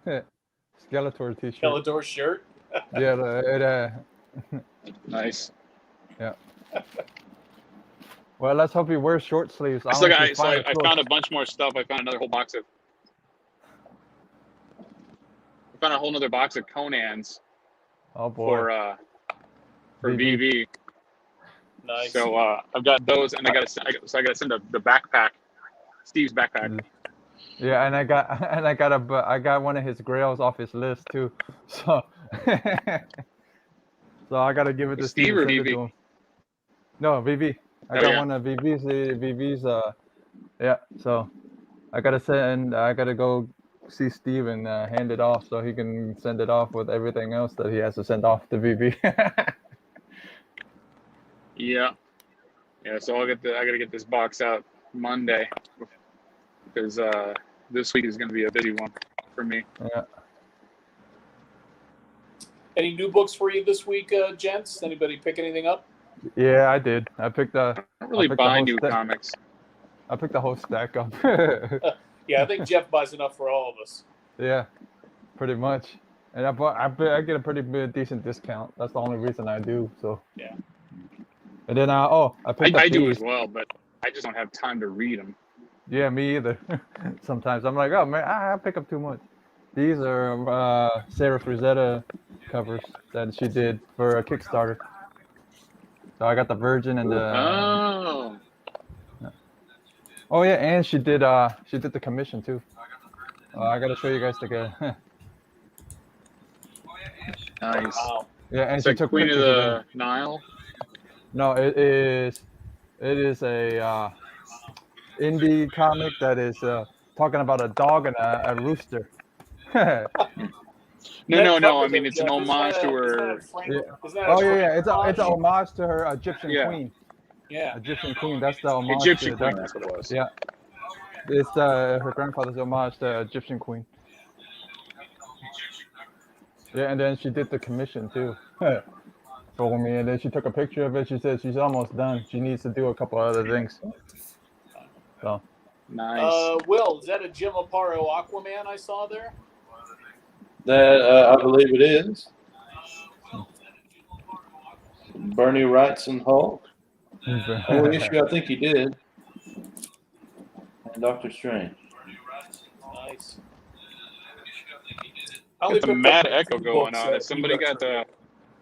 Skeletor t-shirt. Skeletor shirt. Yeah, Nice. yeah. Well, let's hope he wears short sleeves. I found a bunch more stuff. I found another whole box of. I found a whole other box of Conans. Oh boy. For VV. Nice. So I've got those, and I got to send the backpack, Steve's backpack. Yeah, and I got one of his grails off his list too. So so I gotta give it to Steve or send it VV? to him. No, VV. I got one of VV's yeah, so I gotta go see Steve and hand it off so he can send it off with everything else that he has to send off to VV. Yeah. So I gotta get this box out Monday because this week is gonna be a busy one for me. Yeah. Any new books for you this week, gents? Anybody pick anything up? Yeah, I did. I picked I don't really buy new comics. I picked the whole stack up. Yeah, I think Jeff buys enough for all of us. Yeah, pretty much. And I get a pretty decent discount. That's the only reason I do. So yeah. And then I picked up I do these. as well, but I just don't have time to read them. Yeah, me either. Sometimes I'm like, oh man, I pick up too much. These are Sarah Rosetta covers that she did for a Kickstarter. So I got the Virgin and the. Oh yeah, and she did the commission too. I gotta show you guys together. Nice. Wow. Yeah, and It's she like took Queen of pictures of the them. Nile. No, it is a indie comic that is talking about a dog and a rooster. No. I mean, it's an homage to her. Yeah. It's an homage to her Egyptian queen. Yeah. Egyptian queen. That's the homage. Egyptian queen. That's what it was. Yeah. It's her grandfather's homage to Egyptian queen. Yeah, and then she did the commission too for me. And then she took a picture of it. She said she's almost done. She needs to do a couple other things. So. Nice. Will, is that a Jim Aparo Aquaman I saw there? That I believe it is. Bernie Wrightson Hulk. Only issue I think he did. And Doctor Strange. Nice. Got the mad echo going on. If somebody got the.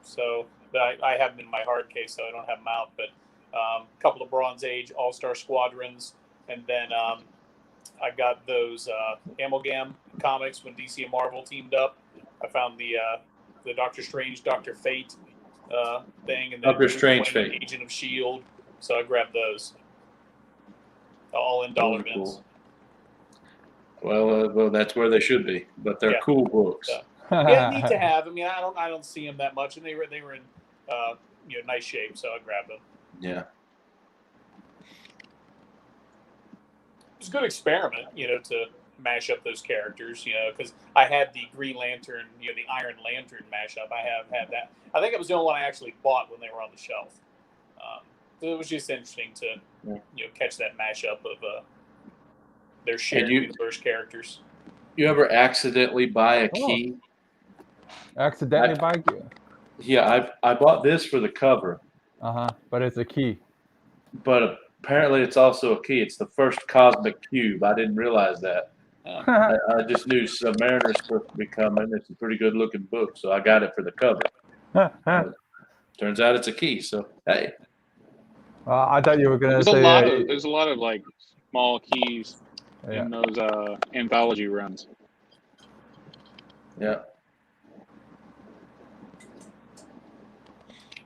So I have them in my hard case, so I don't have them out. But a couple of Bronze Age All-Star Squadrons, and then I got those Amalgam comics when DC and Marvel teamed up. I found the Doctor Strange, Doctor Fate thing, and then Doctor Strange Fate, Agent of S.H.I.E.L.D. So I grabbed those, all in dollar bins. Cool. Well, that's where they should be, but they're cool books. Yeah, neat to have. I mean, I don't see them that much, and they were in nice shape, so I grabbed them. Yeah. It's a good experiment, to mash up those characters, because I had the Green Lantern, the Iron Lantern mashup. I have had that. I think it was the only one I actually bought when they were on the shelf. It was just interesting to catch that mashup of their shared universe characters. You ever accidentally buy a key? Accidentally buy a key? Yeah, I bought this for the cover. But it's a key. But apparently it's also a key. It's the first cosmic cube. I didn't realize that. I just knew Submariner's supposed to be coming. It's a pretty good looking book, so I got it for the cover. Turns out it's a key, so hey. I thought you were gonna say there's a lot of like small keys in those anthology runs. Yeah.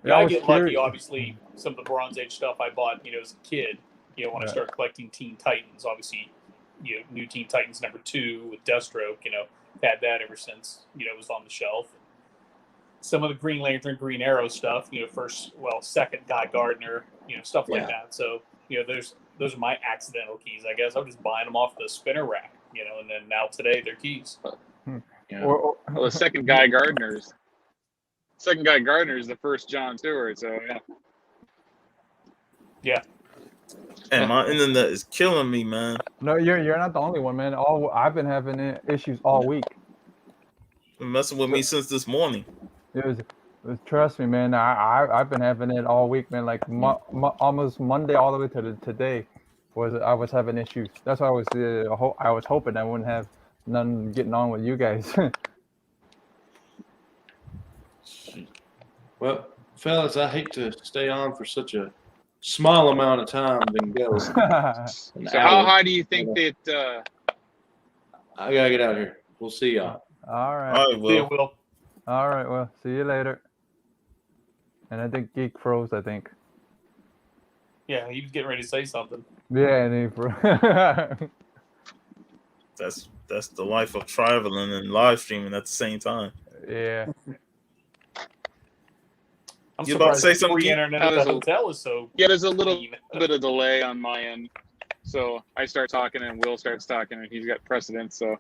Yeah, I I was get lucky. curious. Obviously, some of the Bronze Age stuff I bought, as a kid. When I Right. started collecting Teen Titans, obviously, New Teen Titans #2 with Deathstroke. Had that ever since. It was on the shelf. Some of the Green Lantern, Green Arrow stuff. Second Guy Gardner. Stuff like that. So those are my accidental keys. I guess I was just buying them off the spinner rack. And then now today they're keys. Yeah. Or, Well, the second Guy Gardner's the first John Stewart. So yeah. And my internet is killing me, man. no, you're not the only one, man. I've been having issues all week. Been messing with me since this morning. It was trust me, man. I've been having it all week, man. Like almost Monday all the way to today, I was having issues. That's why I was hoping I wouldn't have none getting on with you guys. Well, fellas, I hate to stay on for such a small amount of time then go. So how high do you think that? I gotta get out of here. We'll see y'all. All right. All right, See you, Will. Will. All right. Well, see you later. And I think Geek froze. I think. Yeah, he was getting ready to say something. Yeah, and he froze. That's the life of traveling and live streaming at the same time. Yeah. I'm You about to surprised say the something, free Keith? internet at the hotel is so. Yeah, there's a little bit of delay on my end. So I start talking and Will starts talking and he's got precedence. So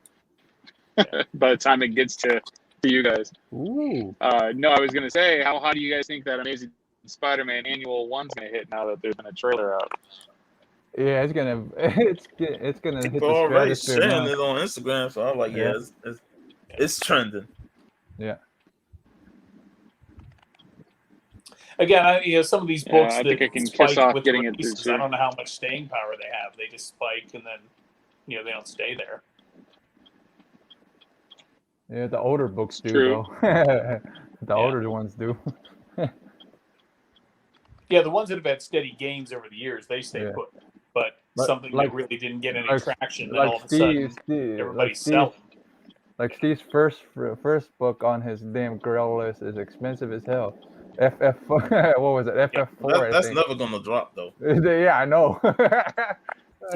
by the time it gets to you guys. Ooh. No, I was going to say, how high do you guys think that Amazing Spider-Man Annual 1's going to hit now that there's been a trailer out? Yeah, it's gonna hit the People are already stratosphere sharing now. it on Instagram, so I'm like, Yeah. it's trending. Yeah. Again, some of these books I that think I can spike kiss off with the getting it this releases, year. I don't know how much staying power they have. They just spike and then, they don't stay there. Yeah, the older books do True. though. The older ones do. Yeah, the ones that have had steady gains over the years, they stay Yeah. put. But something like- that really didn't get any like- traction, then like all of a sudden, Steve, everybody's selling. Like Steve's first book on his damn Grail list is expensive as hell. FF what was it? FF4. That's I think. never gonna drop though. Yeah, I know.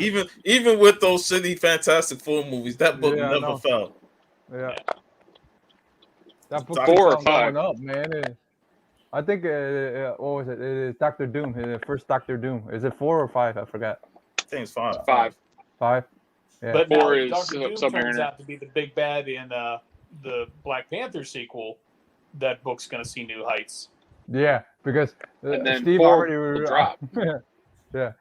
Even with those shitty Fantastic Four movies, that book Yeah, I never know. fell. Yeah. That book 4 keeps or on 5. going up, man. I think what was it? It is Doctor Doom. The first Doctor Doom. Is it 4 or 5? I forgot. I think it's 5. 5. 5. Yeah. But now 4 if is Doctor Doom turns Submariner. out to be the big bad in the Black Panther sequel, that book's going to see new heights. Yeah, because And then Steve 4 already will drop. Yeah.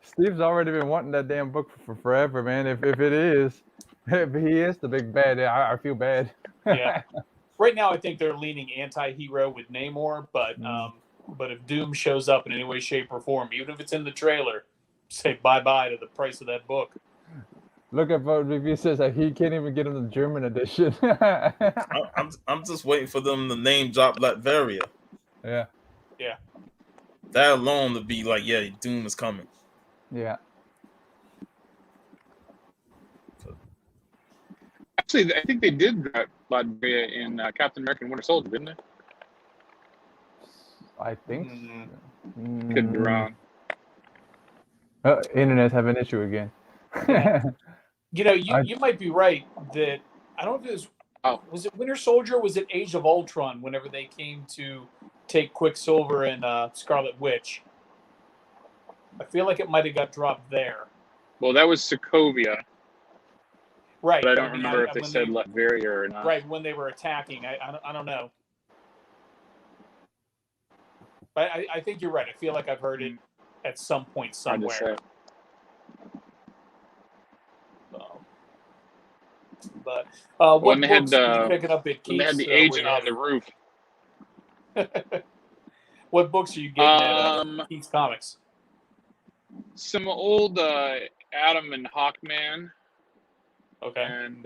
Steve's already been wanting that damn book for forever, man. If he is the big bad, I feel bad. Yeah. Right now, I think they're leaning anti-hero with Namor, but if Doom shows up in any way, shape, or form, even if it's in the trailer, say bye-bye to the price of that book. Look at what review says that he can't even get him the German edition. I'm just waiting for them to name drop Latveria. Yeah. Yeah. That alone to be like, yeah, Doom is coming. Yeah. Actually, I think they did drop Latveria in Captain America and Winter Soldier, didn't they? I think. Could be wrong. Internet's having an issue again. You might be right that I don't know if it was it Winter Soldier or was it Age of Ultron whenever they came to take Quicksilver and Scarlet Witch. I feel like it might have got dropped there. Well, that was Sokovia. Right. But I don't remember if they said Latveria or not. Right, when they were attacking. I don't know. But I think you're right. I feel like I've heard it at some point somewhere. But what books are you picking up at Keith's? When they had the agent on the roof. What books are you getting at Keith's Comics? Some old Adam and Hawkman. Okay. And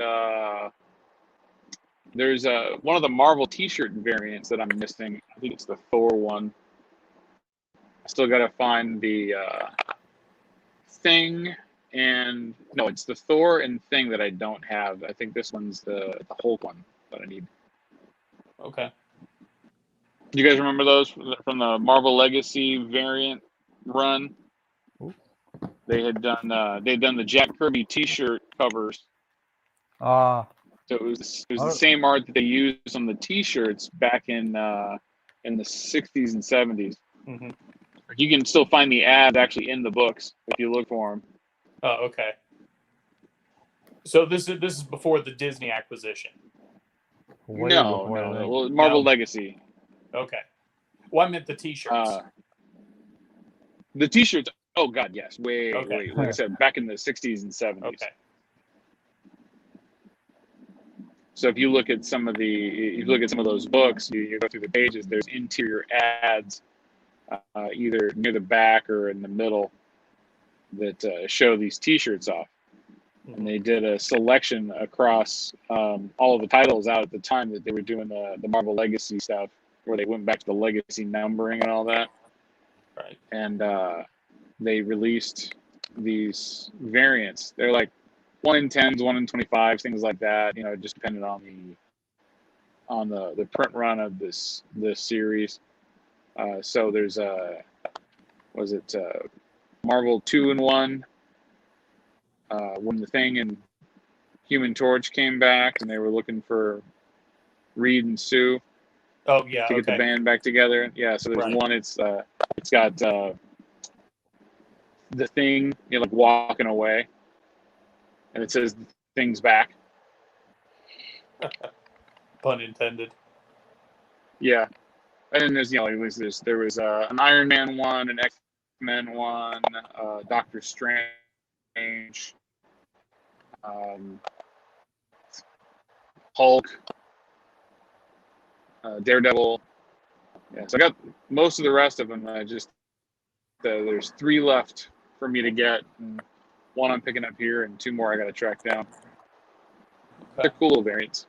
there's one of the Marvel T-shirt variants that I'm missing. I think it's the Thor one. I still got to find the Thing and no, it's the Thor and Thing that I don't have. I think this one's the Hulk one that I need. Okay. You guys remember those from the Marvel Legacy variant run? Ooh. They'd done the Jack Kirby T-shirt covers. Ah, So it was the oh, same art that they used on the T-shirts back in the 60s and 70s. Mm-hmm. You can still find the ads actually in the books if you look for them. Oh, okay. So this is before the Disney acquisition. way No. before I think. Well, Marvel No. Legacy. Okay. Well, I meant the T-shirts. The T-shirts. Oh God, yes. Way. Okay. Like I said, back in the 60s and 70s. Okay. So if you look at some of those books, you go through the pages. There's interior ads, either near the back or in the middle, that show these T-shirts off. And they did a selection across all of the titles out at the time that they were doing the Marvel Legacy stuff, where they went back to the legacy numbering and all that. Right. And they released these variants. They're like 1 in 10s, 1 in 25s, things like that. Just depending on the print run of this series. So there's Marvel 2-in-1. When the Thing and Human Torch came back, and they were looking for Reed and Sue Oh yeah. to get the band back together. Yeah. So there's one. It's got the Thing, like walking away, and it says the Thing's back. Pun intended. Yeah. And then there's there was an Iron Man one, an X-Men one, Doctor Strange, Hulk, Daredevil. Yeah, so I got most of the rest of them. There's 3 left for me to get, and 1 I'm picking up here, and 2 more I got to track down. They're cool little variants,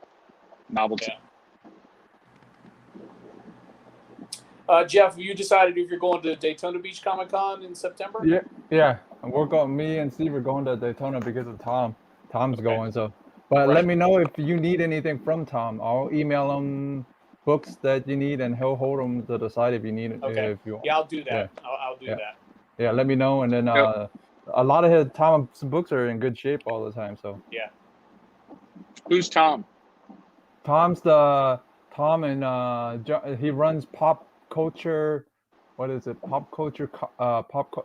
novelty. Yeah. Jeff, have you decided if you're going to Daytona Beach Comic Con in September? Yeah. Me and Steve are going to Daytona because of Tom. Tom's going, so. But Right. let me know if you need anything from Tom. I'll email him books that you need, and he'll hold them to the side if you need it. Okay. If you want. Yeah, I'll do that. Yeah. I'll do that. Yeah, let me know, and then a lot of Tom's books are in good shape all the time. So. Yeah. Who's Tom? Tom and he runs Pop Culture. What is it? Pop Culture.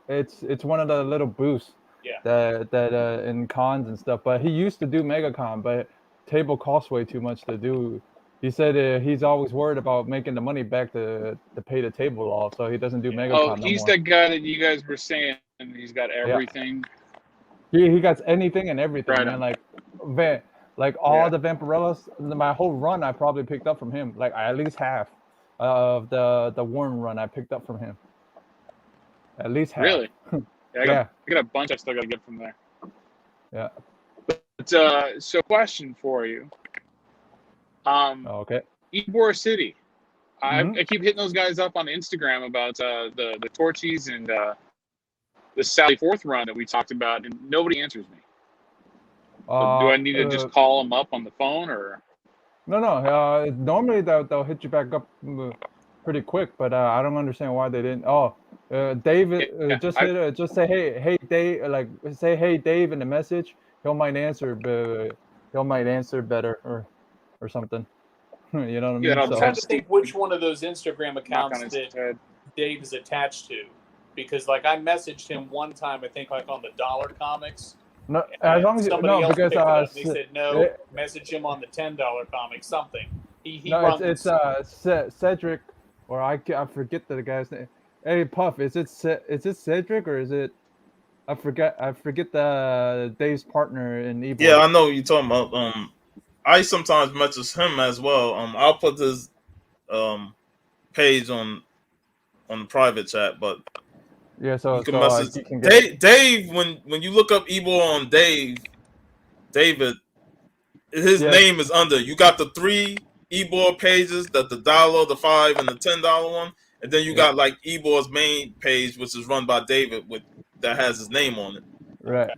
It's one of the little booths. Yeah. That in cons and stuff. But he used to do MegaCon, but table costs way too much to do. He said he's always worried about making the money back to pay the table off, so he doesn't do MegaCon no more. He's the guy that you guys were saying he's got everything. Yeah. He got anything and everything, Right man. Like all the Vampirellas, my whole run I probably picked up from him. Like at least half of the Warren run I picked up from him. At least half. Really? Yeah, I got a bunch I still got to get from there. Yeah. But, so question for you. Okay. Ybor City. I keep hitting those guys up on Instagram about the Torchies and the Sally Forth run that we talked about, and nobody answers me. So do I need to just call them up on the phone, or? No. Normally they'll hit you back up pretty quick, but I don't understand why they didn't. David, just say hey Dave, like say hey Dave in the message. He might answer, but he might answer better or something. You know what I mean? I'm trying to think which one of those Instagram accounts that Dave is attached to, because like I messaged him one time, I think like on the Dollar Comics. No, as long as because they said no. Message him on the $10 comic something. It's Cedric, or I forget the guy's name. Hey Puff, is it Cedric or is it? I forget the Dave's partner in Ybor. Yeah, I know what you're talking about. I sometimes message him as well. I'll put his page on the private chat, but yeah, so you can message Dave. When you look up Ybor on David, his name is under. You got the 3 Ybor pages, the $1, the $5, and the $10 one, and then you got like Ybor's main page, which is run by David, that has his name on it. Right.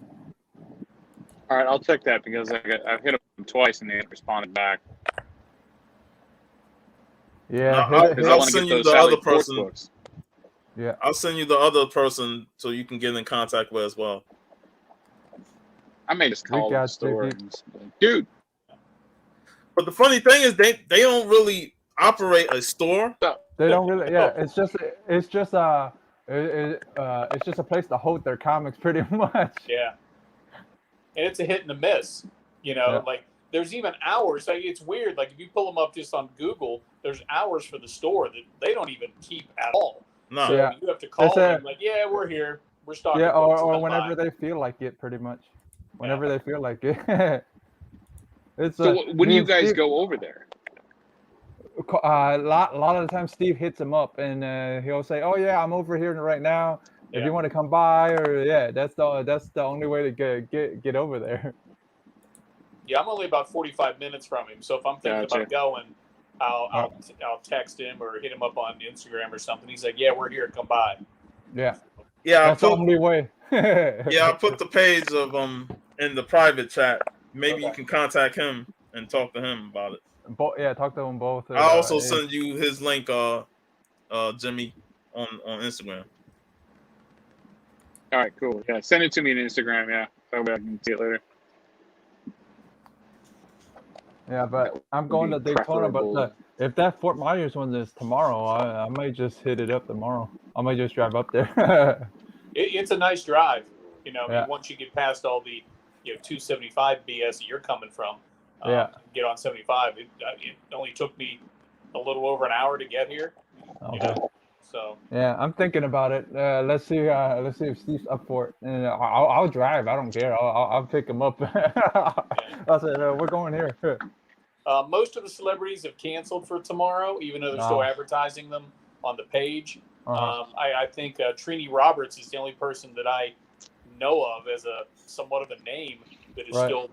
All right, I'll check that because I've hit him twice and they haven't responded back. Yeah, I'll, hit it, Because hit I I'll want to send get you those the other Sally Forth person. books. Yeah. I'll send you the other person so you can get in contact with as well. I may just We call the got store you. and just be like, dude. But the funny thing is, they don't really operate a store. They don't really. Yeah, it's just it's just a place to hold their comics, pretty much. Yeah. And it's a hit and a miss. You know, Yeah. like there's even hours. Like, it's weird. Like if you pull them up just on Google, there's hours for the store that they don't even keep at all. No. So Yeah. you have to call It's a- them like, yeah, we're here. We're stocking Yeah, books. or Come whenever by. they feel like it, pretty much. Whenever they feel like it. It's So when do me you and guys Steve- go over there? a lot of the time Steve hits him up and he'll say, "Oh yeah, I'm over here right now. If Yeah. you want to come by," or yeah, that's the only way to get over there. Yeah, I'm only about 45 minutes from him. So if I'm thinking Gotcha. about going, I'll text him or hit him up on Instagram or something. He's like, yeah, we're here. Come by. Yeah, Yeah, that's the only way. I put the page of in the private chat. Maybe you Okay. can contact him and talk to him about it. Yeah, talk to them both. I'll also send you his link, Jimmy, on Instagram. All right, cool. Yeah, send it to me on Instagram. Yeah, that way I can see it later. Yeah, but I'm would going be to Daytona. preferable. But if that Fort Myers one is tomorrow, I might just hit it up tomorrow. I might just drive up there. It's a nice drive. You know, I mean, Yeah. once you get past all the 275 BS that you're coming from, Yeah. get on 75. It only took me a little over an hour to get here. You Okay. know, so Yeah, I'm thinking about it. Let's see if Steve's up for it, and I'll drive. I don't care. I'll pick him up. I said we're going here. most of the celebrities have canceled for tomorrow, even though they're still advertising them on the page. I think Trini Roberts is the only person that I know of as a somewhat of a name that is still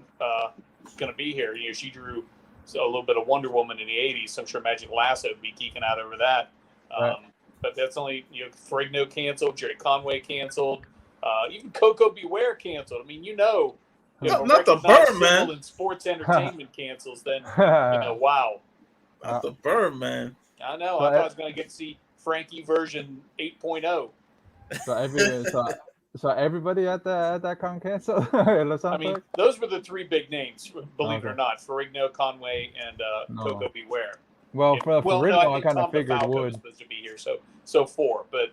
going to be here. You know, she drew a little bit of Wonder Woman in the 80s, so I'm sure Magic Lasso would be geeking out over that. But that's only, Ferrigno canceled, Jerry Conway canceled, even Coco Beware canceled. I mean, not the recognized Birdman. symbol in sports entertainment cancels, then, wow. Not the Birdman. I know. So I thought I was going to get to see Frankie version 8.0. So everybody at that con canceled. I mean, those were the three big names, believe it or Okay. not: Ferrigno, Conway, and Coco Beware. well, for Ferrigno, I think kind of Tom figured DeFalco was would. supposed to be here, so four, but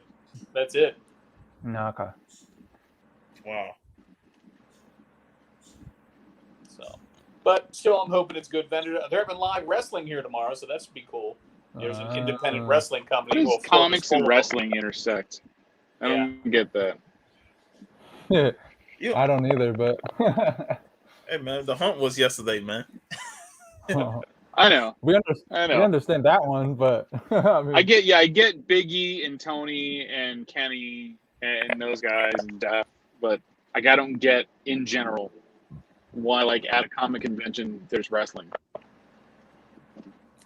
that's it. No, okay. Wow. So, but still, I'm hoping it's good vendor. They're having live wrestling here tomorrow, so that should be cool. There's an independent wrestling How company. does comics and wrestling intersect? I don't get that. You- I don't either, but Hey man, the hunt was yesterday, man. I know. we I know. understand that one, but I mean, I get Biggie and Tony and Kenny and those guys and Jeff, but like I don't get in general why like at a comic convention there's wrestling.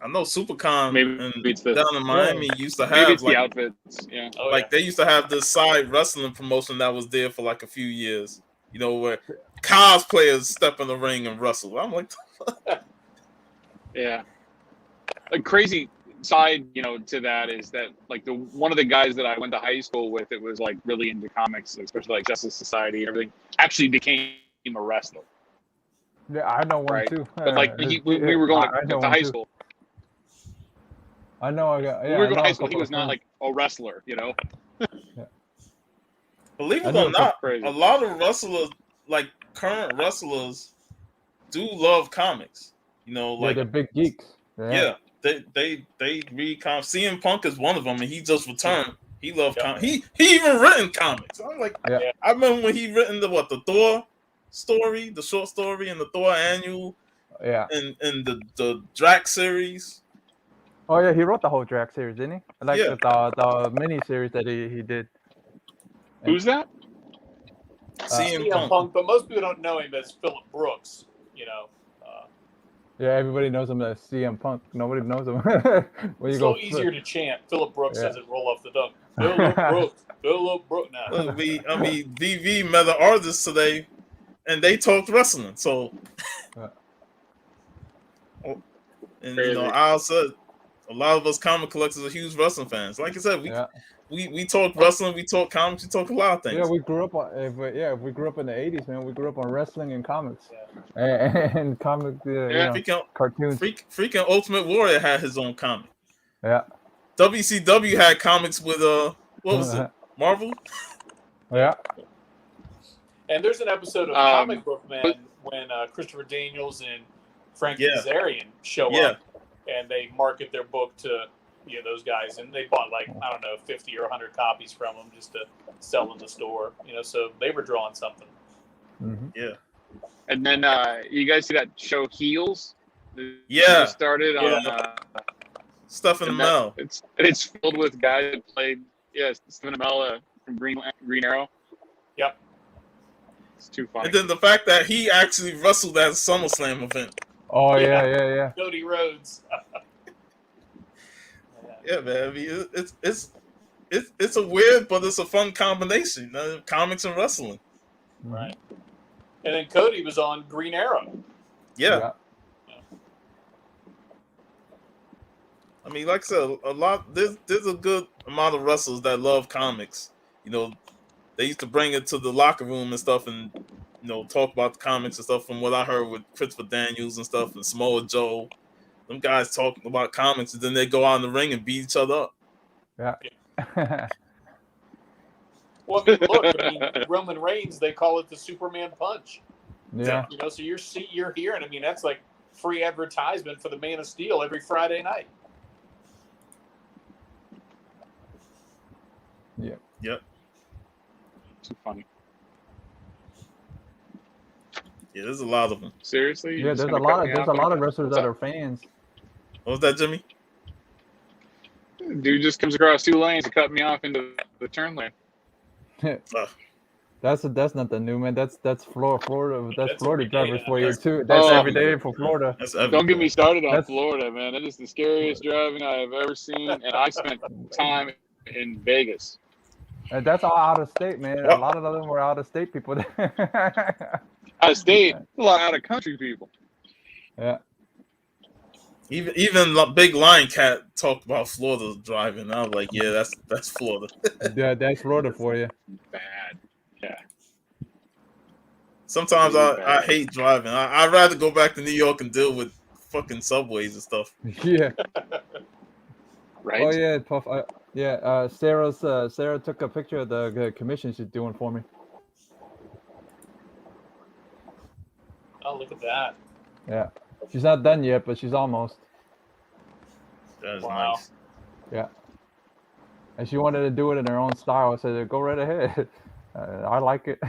I know SuperCon Maybe it's the- down in Miami used to Maybe have it's like the outfits. Yeah. Oh, like they used to have this side wrestling promotion that was there for like a few years. You know, where cosplayers step in the ring and wrestle. I'm like, Yeah. A crazy side, to that is that like one of the guys that I went to high school with, it was like really into comics, especially like Justice Society and everything, actually became a wrestler. yeah, I know one Right. too. But like we were going to one high too. school. I know. Yeah, When we were I going know to high a school, he couple was of not friends. like a wrestler, believe I it know or not, crazy. a lot of wrestlers, like current wrestlers, do love comics. You know, Yeah, like they're big geeks. yeah, they read comics. CM Punk is one of them, and he just returned. He loved comics. He even written comics. I'm like, Yeah. I remember when he written the Thor story, the short story, and the Thor annual, Yeah. and the Drax series. Oh yeah, he wrote the whole Drax series, didn't he? Like Yeah. the mini series that he did. Who's that? CM CM Punk, but most people don't know him as Phillip Brooks. Yeah, everybody knows him as CM Punk. Nobody knows him. When It's you a go little easier to chant. Phillip Brooks Yeah. doesn't roll off the tongue. Phillip Brooks. Phillip Brooks. Now, Look, VV met an artist today, and they talked wrestling. So, Yeah. and Crazy. Al said a lot of us comic collectors are huge wrestling fans. Like I said, Yeah. we talk wrestling, we talk comics, we talk a lot of things. Yeah, we grew up on. If we grew up in the '80s, man, we grew up on wrestling and comics, and comic, cartoons. Freaking Ultimate Warrior had his own comic. Yeah. WCW had comics with what was it? Marvel. Yeah. And there's an episode of Comic Book Man when Christopher Daniels and Frank Kazarian show up, and they market their book to those guys, and they bought 50 or 100 copies from them just to sell in the store. So they were drawing something. Mm-hmm. Yeah. And then you guys see that show Heels? Yeah. It started on Stuff in the Mail. It's filled with guys that played Stephen Amell from Green Arrow. Yep. It's too funny. And then the fact that he actually wrestled at a SummerSlam event. Oh yeah. Cody Rhodes. Yeah, man. I mean, it's a weird, but it's a fun combination. Comics and wrestling. Right. And then Cody was on Green Arrow. Yeah. I mean, like I said, a lot. There's a good amount of wrestlers that love comics. They used to bring it to the locker room and stuff, and talk about the comics and stuff. From what I heard with Christopher Daniels and stuff, and Samoa Joe, them guys talking about comics, and then they go out in the ring and beat each other up. Yeah. Well, look, Roman Reigns, they call it the Superman Punch. Yeah. So you're hearing. I mean, that's like free advertisement for the Man of Steel every Friday night. Yeah. Yep. Too funny. Yeah, there's a lot of them. Seriously? Yeah, there's a lot of wrestlers that are fans. What was that, Jimmy? Dude just comes across 2 lanes and cut me off into the turn lane. That's nothing new, man. That's Florida. That's Florida drivers for you too. That's every day for Florida. Don't get me started on Florida, man. That is the scariest driving I have ever seen, and I spent time in Vegas. And that's all out of state, man. A lot of them were out of state people. Out of state, a lot of out of country people. Yeah. Even Big Lion Cat talked about Florida driving. I was like, yeah, that's Florida. Yeah, that's Florida for you. Bad. Yeah. Sometimes I hate driving. I'd rather go back to New York and deal with fucking subways and stuff. Yeah. Right. Oh yeah, Puff. Sarah took a picture of the commission she's doing for me. Oh, look at that. Yeah. She's not done yet, but she's almost. That is nice. Yeah. And she wanted to do it in her own style. I said, go right ahead. I like it.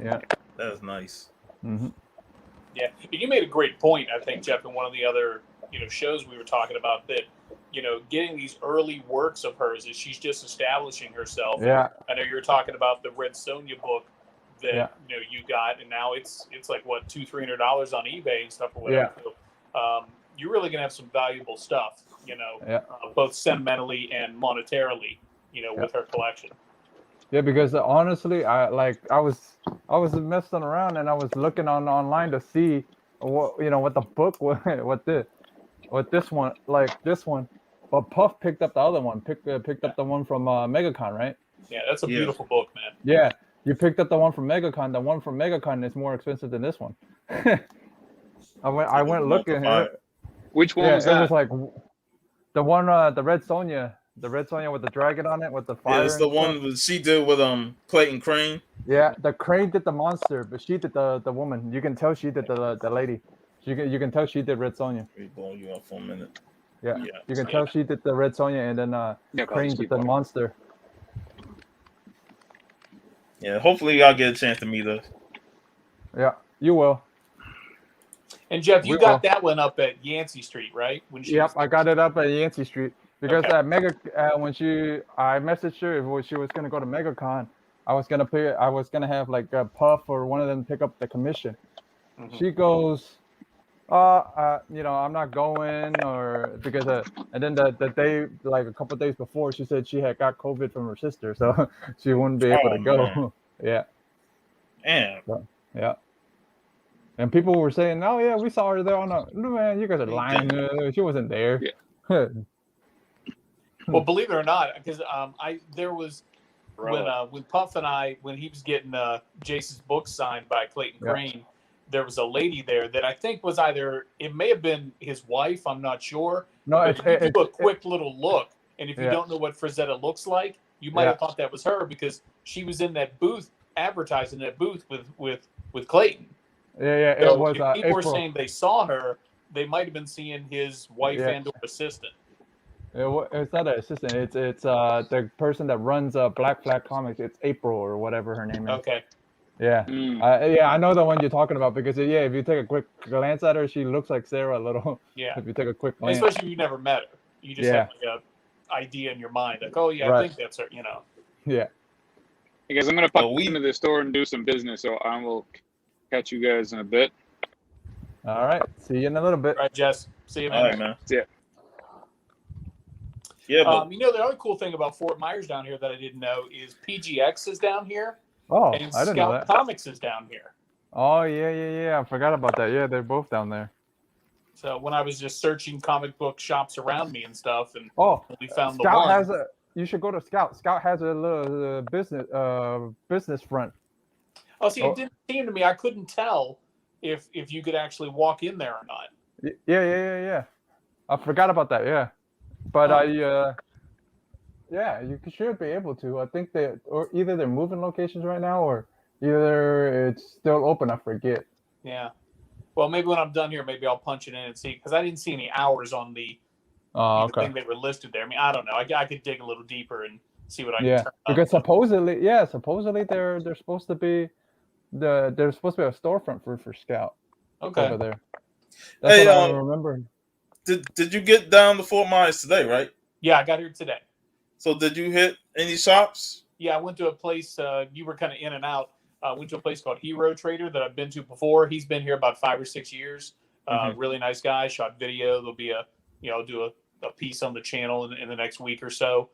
Yeah. That is nice. Mm-hmm. Yeah. You made a great point, I think, Jeff, in one of the other shows we were talking about, that getting these early works of hers is she's just establishing herself. Yeah. I know you were talking about the Red Sonja book that you got, and now it's like what, $200-$300 on eBay and stuff or whatever. Yeah. So, you're really gonna have some valuable stuff, both sentimentally and monetarily, with her collection. Yeah, because honestly, I was messing around and I was looking online to see what the book was, what this one, but Puff picked up the other one, picked up the one from MegaCon, right? Yeah, that's a beautiful book, man. Yeah, you picked up the one from MegaCon. The one from MegaCon is more expensive than this one. I went looking at it. Which one was that? It was like the one, the Red Sonja with the dragon on it with the fire. Yeah, it's the one that she did with Clayton Crane. Yeah, the Crane did the monster, but she did the woman. You can tell she did the lady. You can tell she did Red Sonja. Let me blow you up for a minute. Yeah, you can tell she did the Red Sonja, and then Crane did the monster. Yeah, hopefully I'll get a chance to meet her. Yeah, you will. And Jeff, you got that one up at Yancey Street, right? Yep, I got it up at Yancey Street because when I messaged her when she was gonna go to MegaCon, I was gonna have like a Puff or one of them pick up the commission. Mm-hmm. She goes, I'm not going, or because and then the day, like a couple of days before, she said she had got COVID from her sister, so she wouldn't be able to go. Man. Yeah. Damn. So, yeah. And people were saying, "Oh yeah, we saw her there on a." No man, you guys are lying. She wasn't there. Yeah. Well, believe it or not, because there was Really? when Puff and I, when he was getting Jace's book signed by Clayton Crane, there was a lady there that I think was it may have been his wife, I'm not sure. No, but if you do a quick little look, and if you don't know what Rosetta looks like, you might have thought that was her because she was in that booth advertising that booth with Clayton. Yeah, So it was. if people were April. saying they saw her, they might have been seeing his wife and or assistant. It's not an assistant. It's the person that runs Black Flag Comics. It's April or whatever her name is. Okay. Yeah. I know the one you're talking about because if you take a quick glance at her, she looks like Sarah a little. Yeah. If you take a quick glance. Especially if you never met her, you just have like a idea in your mind, like, oh yeah, I think that's her. You know. Yeah. Hey guys, I'm gonna pop into the store and do some business, so I will catch you guys in a bit. All right. See you in a little bit. All right, Jess. See you, man. All right, man. See ya. Yeah, but the other cool thing about Fort Myers down here that I didn't know is PGX is down here. Oh, and I didn't know Scout that. Comics is down here. Oh yeah. I forgot about that. Yeah, they're both down there. So when I was just searching comic book shops around me and stuff, and we found the Scout one. has a. You should go to Scout. Scout has a little business front. Oh, see, it didn't seem to me. I couldn't tell if you could actually walk in there or not. Yeah. I forgot about that. Yeah, but you should be able to. I think either they're moving locations right now or either it's still open. I forget. Yeah. Well, maybe when I'm done here, maybe I'll punch it in and see because I didn't see any hours on the thing they were listed there. I mean, I don't know. I could dig a little deeper and see what I can turn up. Because supposedly they're supposed to be there's supposed to be a storefront for Scout. Okay. Over there. That's what I remember. Did you get down to Fort Myers today, right? Yeah, I got here today. So did you hit any shops? Yeah, I went to a place. You were kind of in and out. I went to a place called Hero Trader that I've been to before. He's been here about 5 or 6 years. Really nice guy. Shot video. There'll be I'll do a piece on the channel in the next week or so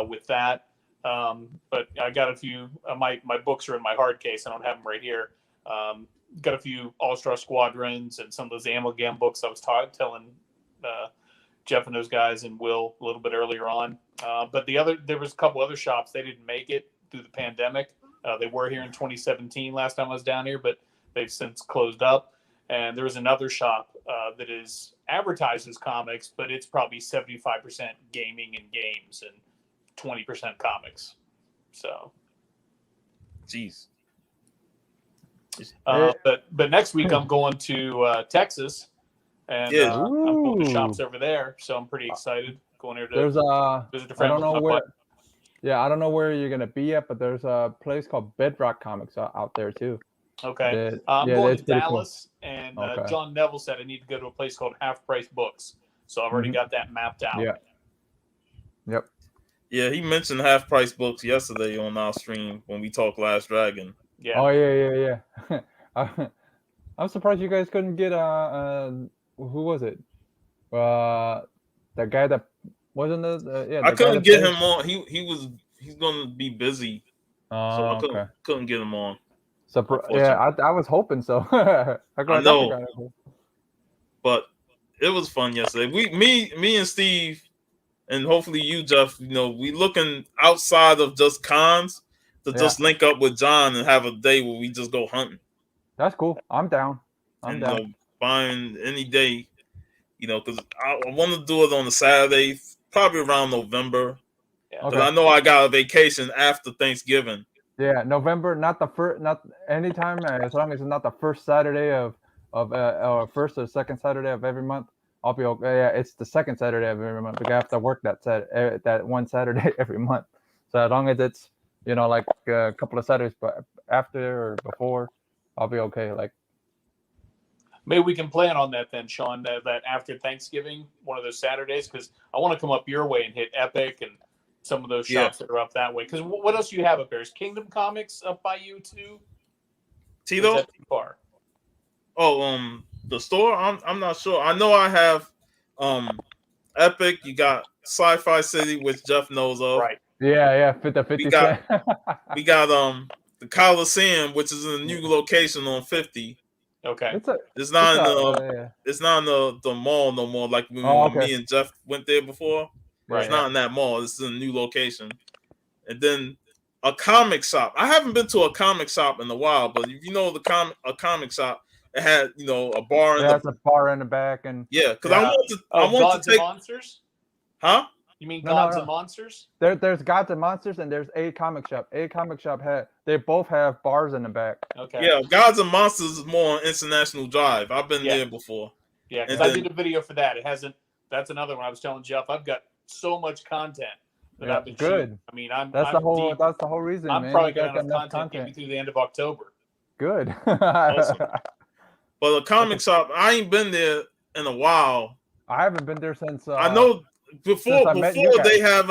with that. But I got a few. My books are in my hard case. I don't have them right here. Got a few All-Star Squadrons and some of those Amalgam books I was telling Jeff and those guys and Will a little bit earlier on. But there was a couple other shops. They didn't make it through the pandemic. They were here in 2017 last time I was down here, but they've since closed up. And there was another shop that is advertises comics, but it's probably 75% gaming and games and 20% comics. So, jeez. But next week I'm going to Texas, and I'm going to shops over there. So I'm pretty excited going there to visit a friend. I don't know where. Yeah, I don't know where you're gonna be at, but there's a place called Bedrock Comics out there too. Okay. I'm going to Dallas, and John Neville said I need to go to a place called Half Price Books. So I've already got that mapped out. Yeah. Yep. Yeah, he mentioned Half Price Books yesterday on our stream when we talked Last Dragon. Yeah. Oh yeah. I'm surprised you guys couldn't get who was it? That guy that wasn't I couldn't get him on. He's gonna be busy. So I couldn't get him on. I was hoping so. I know. But it was fun yesterday. Me and Steve, and hopefully you, Jeff, we looking outside of just cons to just link up with John and have a day where we just go hunting. That's cool. I'm down. I'm down. Buying any day, because I want to do it on a Saturday, probably around November. Because I know I got a vacation after Thanksgiving. Yeah, November, not anytime, as long as it's not the first Saturday of first or second Saturday of every month. I'll be okay. Yeah, it's the second Saturday of every month. Because I have to work that one Saturday every month. So as long as it's like a couple of Saturdays, but after or before, I'll be okay. Like maybe we can plan on that then, Sean. That after Thanksgiving, one of those Saturdays, because I want to come up your way and hit Epic and some of those shops that are up that way. Because what else do you have up there? Is Kingdom Comics up by you too? Tito? Is that too far? Oh, the store? I'm not sure. I know I have Epic. You got Sci-Fi City, which Jeff knows of. Right. Yeah. The 50 we got the Coliseum, which is in a new location on 50. Okay. It's not in the yeah. it's not in the mall no more. Like when okay. me and Jeff went there before. Right. It's not in that mall. It's in a new location. And then a comic shop. I haven't been to a comic shop in a while, but if you know a comic shop, it had a bar in It has a bar in the back and because I want Gods to take and Monsters. huh? You mean No, Gods no. and Monsters? There's Gods and Monsters and there's A Comic Shop. A Comic Shop they both have bars in the back. Okay. Yeah, Gods and Monsters is more on International Drive. I've been Yeah. there before. Yeah, because I did a video for that. It hasn't. That's another one. I was telling Jeff, I've got so much content that I've been shooting. I mean, That's the whole reason. I'm man. probably You gonna got have enough enough content to get me through the end of October. Good. Awesome. But a comic shop, I ain't been there in a while. I haven't been there since. I know before they have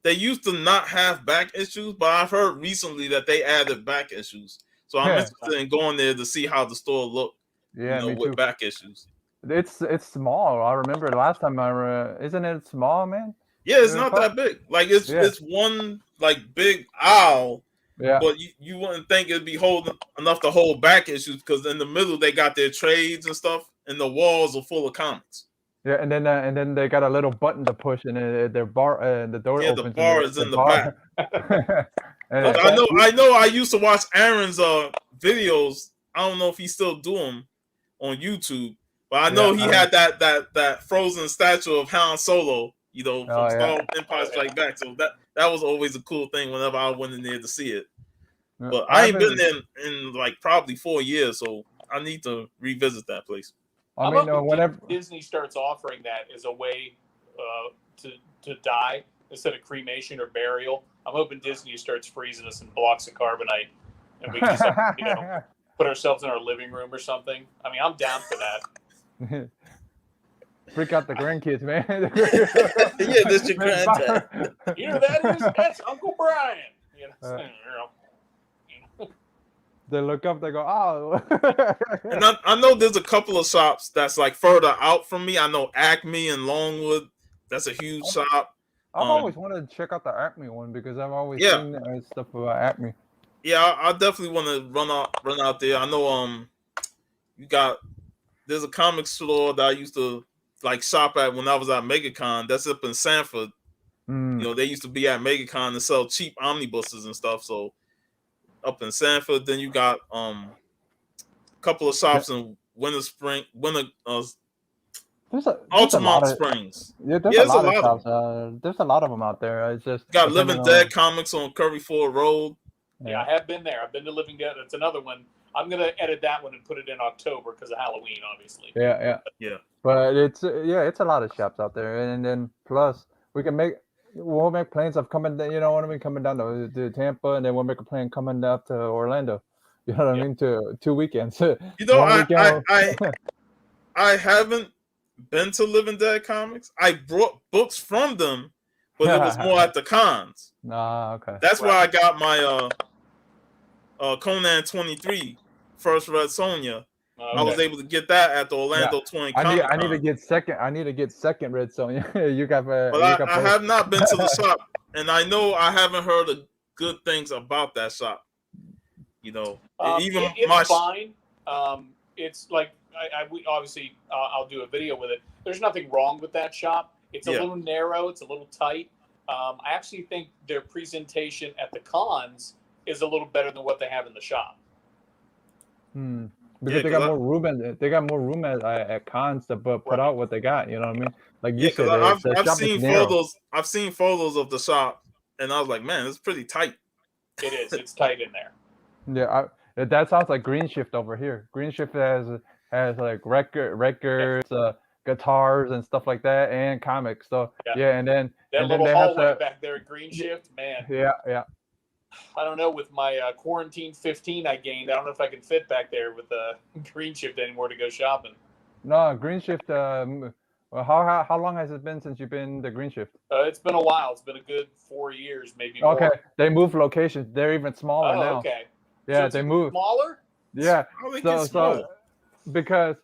they used to not have back issues, but I've heard recently that they added back issues. So I'm interested in going there to see how the store looked. Yeah, me with too. back issues. It's small. I remember last time isn't it small, man? Yeah, it's not that big. Like it's one like big aisle. Yeah. But you wouldn't think it'd be enough to hold back issues because in the middle they got their trades and stuff, and the walls are full of comics. Yeah, and then they got a little button to push, and their bar the door opens. The bar is in the back. And I know. I used to watch Aaron's videos. I don't know if he still do them on YouTube, but I know he had that frozen statue of Han Solo, from Star Empire Strikes Back. So that was always a cool thing whenever I went in there to see it. But I ain't been there in like probably 4 years, so I need to revisit that place. I mean, whenever Disney starts offering that as a way to die instead of cremation or burial, I'm hoping Disney starts freezing us in blocks of carbonite, and we can just, put ourselves in our living room or something. I mean, I'm down for that. Freak out the grandkids, man. Yeah, that's your granddad. You know who that is? That's Uncle Brian. They look up, they go, oh. And I know there's a couple of shops that's like further out from me. I know Acme and Longwood. That's a huge shop. I've always wanted to check out the Acme one because I've always seen stuff about Acme. Yeah, I definitely want to run out there. I know there's a comic store that I used to like shop at when I was at MegaCon. That's up in Sanford. They used to be at MegaCon and sell cheap omnibuses and stuff. So up in Sanford, then you got a couple of shops in Altamont Springs. Yeah, there's a lot of shops. There's a lot of them out there. It's just got Living Dead Comics on Curry Ford Road. Yeah, I have been there. I've been to Living Dead. That's another one. I'm gonna edit that one and put it in October because of Halloween, obviously. Yeah. But it's a lot of shops out there, and then plus we'll make plans of coming. Coming down to Tampa, and then we'll make a plan coming up to Orlando. You know what I mean? To 2 weekends. I haven't been to Living Dead Comics. I brought books from them, but it was more at the cons. Okay. That's where I got my Conan 23 First Red Sonja. I was able to get that at the Orlando 20. I need to get second. I need to get second Red Sonja. You got. But I have not been to the shop, and I know I haven't heard of good things about that shop. It's fine. It's like obviously I'll do a video with it. There's nothing wrong with that shop. It's a little narrow. It's a little tight. I actually think their presentation at the cons is a little better than what they have in the shop. Because they got more room at cons to put out what they got. You know what I mean? Like you said, I've seen photos. I've seen photos of the shop, and I was like, man, it's pretty tight. It is. It's tight in there. Yeah, that sounds like Green Shift over here. Green Shift has like records, guitars, and stuff like that, and comics. So and then that little hallway back there at Green Shift, man. Yeah. I don't know, with my quarantine 15 I gained, I don't know if I can fit back there with the Green Shift anymore to go shopping. No, Green Shift. How long has it been since you've been to Green Shift? It's been a while. It's been a good 4 years, maybe more. Okay, they moved locations. They're even smaller now. Okay. Yeah, so they moved. Smaller? Yeah. So because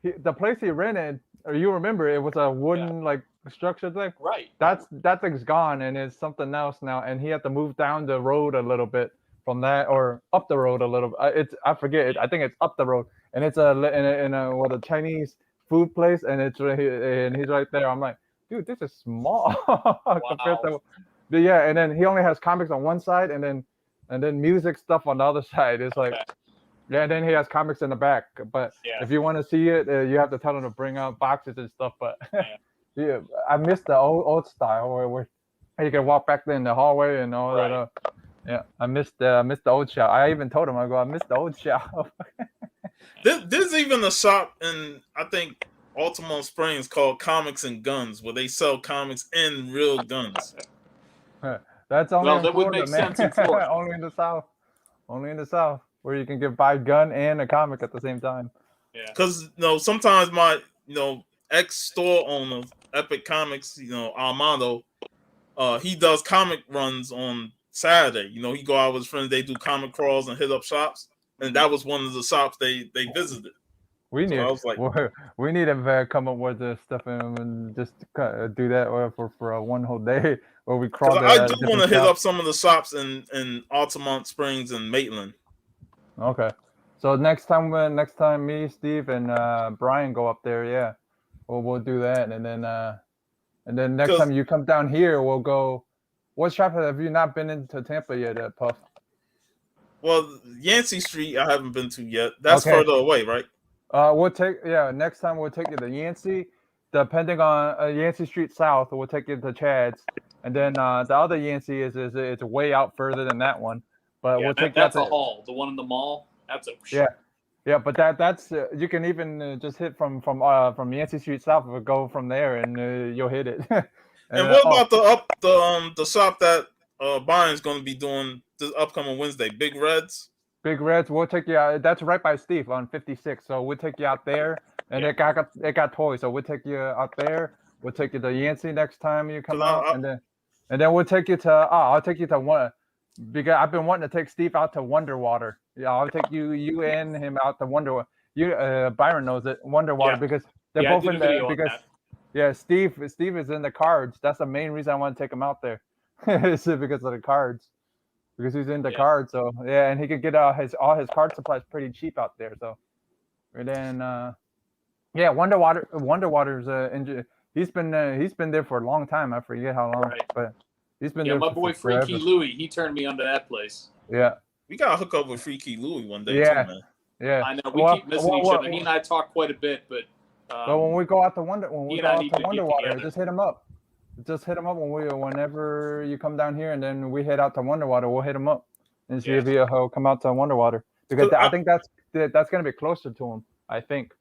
the place he rented, or you remember, it was a wooden structure thing. Right. That thing's gone, and it's something else now. And he had to move down the road a little bit from that or up the road a little. I forget it. I think it's up the road, and it's in a Chinese food place, and and he's right there. I'm like, dude, this is small compared to. But yeah, and then he only has comics on one side, and then music stuff on the other side. It's like, yeah, and then he has comics in the back. But if you want to see it, you have to tell him to bring out boxes and stuff. But yeah, I missed the old style where you can walk back in the hallway and all that. Yeah, I missed the old shop. I even told him, I missed the old shop. There's even a shop in, I think, Altamont Springs called Comics and Guns, where they sell comics and real guns. That's only in that would Florida, make man. sense in Florida. Only in the South. Only in the South, where you can buy a gun and a comic at the same time. Yeah. Because sometimes my ex store owner, Epic Comics, Armando, he does comic runs on Saturday. He go out with his friends, they do comic crawls and hit up shops, and that was one of the shops they visited. We need. I was like, we need to come up with the stuff and just do that for one whole day where we crawl. I do want to hit up some of the shops in Altamont Springs and Maitland. Okay, so next time me, Steve, and Brian go up there, yeah, we'll do that, and then next time you come down here, we'll go. What shop have you not been into Tampa yet, Puff? Well, Yancey Street I haven't been to yet. That's further away, right? Next time we'll take you to Yancey, depending on Yancey Street South, we'll take you to Chad's, and then the other Yancey is it's way out further than that one. But we'll take that's a hall. The one in the mall, that's a yeah. But that's you can even just hit from Yancey Street South, or go from there, and you'll hit it. And what about the shop that Brian's going to be doing this upcoming Wednesday? Big Reds. Big Reds, we'll take you out. That's right by Steve on 56. So we'll take you out there, and it got toys. So we'll take you out there. We'll take you to Yancey next time you come out, and then we'll take you to. I'll take you to one, because I've been wanting to take Steve out to Wonder Water. Yeah, I'll take you and him out to Wonder. Byron knows it, Wonder Water, because they're both in there. Because Steve is in the cards. That's the main reason I want to take him out there. It's because of the cards. Because he's into cards, so and he could get all his card supplies pretty cheap out there. So, and then Wonder Water's he's been there for a long time. I forget how long, but he's been there. My boy Freaky Louie, he turned me onto that place. Yeah, we gotta hook up with Freaky Louie one day. Yeah, too, man. Yeah. I know we keep missing each other. He and I talk quite a bit, but when we go out to Wonder Water, just hit him up. Just hit him up whenever you come down here, and then we head out to Wonder Water. We'll hit him up and see if he'll come out to Wonder Water, because I think that's gonna be closer to him. I think.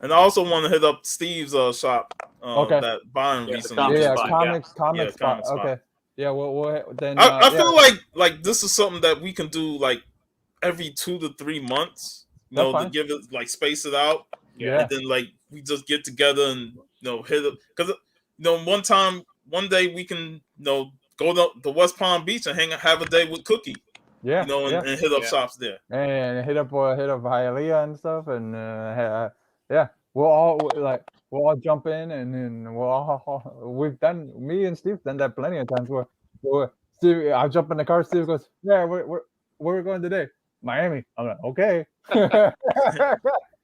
And I also want to hit up Steve's shop. That Byron recently. Comics spot. Okay. Yeah. We'll then. I feel like this is something that we can do like every 2 to 3 months. To give it space it out. Yeah. And then we just get together and hit it, because. One day we can, go to the West Palm Beach and have a day with Cookie. Yeah. And hit up shops there. And hit up Hialeah and stuff, and we'll all jump in, and then me and Steve done that plenty of times. Where Steve, I jump in the car. Steve goes, "Yeah, where we going today? Miami." I'm like, "Okay."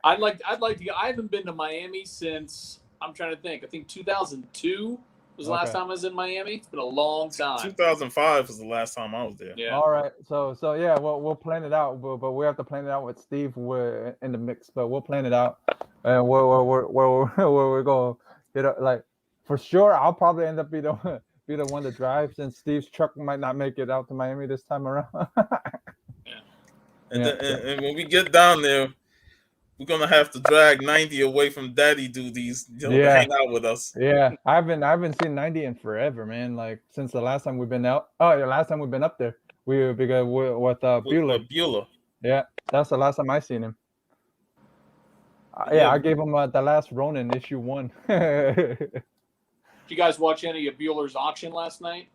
I'd like to. I haven't been to Miami since. I'm trying to think. I think 2002 was the last time I was in Miami. It's been a long time. 2005 was the last time I was there. Yeah. All right. So yeah, we'll plan it out, but we have to plan it out with Steve. We're in the mix, but we'll plan it out. And we're going to hit up, for sure. I'll probably end up be the one to drive, since Steve's truck might not make it out to Miami this time around. And when we get down there, we're gonna have to drag 90 away from Daddy duties, to hang out with us. Yeah, I haven't seen 90 in forever, man. Since the last time we've been out. Oh, the last time we've been up there, we're with Bueller. Yeah, that's the last time I seen him. I gave him the last Ronin issue 1. Did you guys watch any of Bueller's auction last night?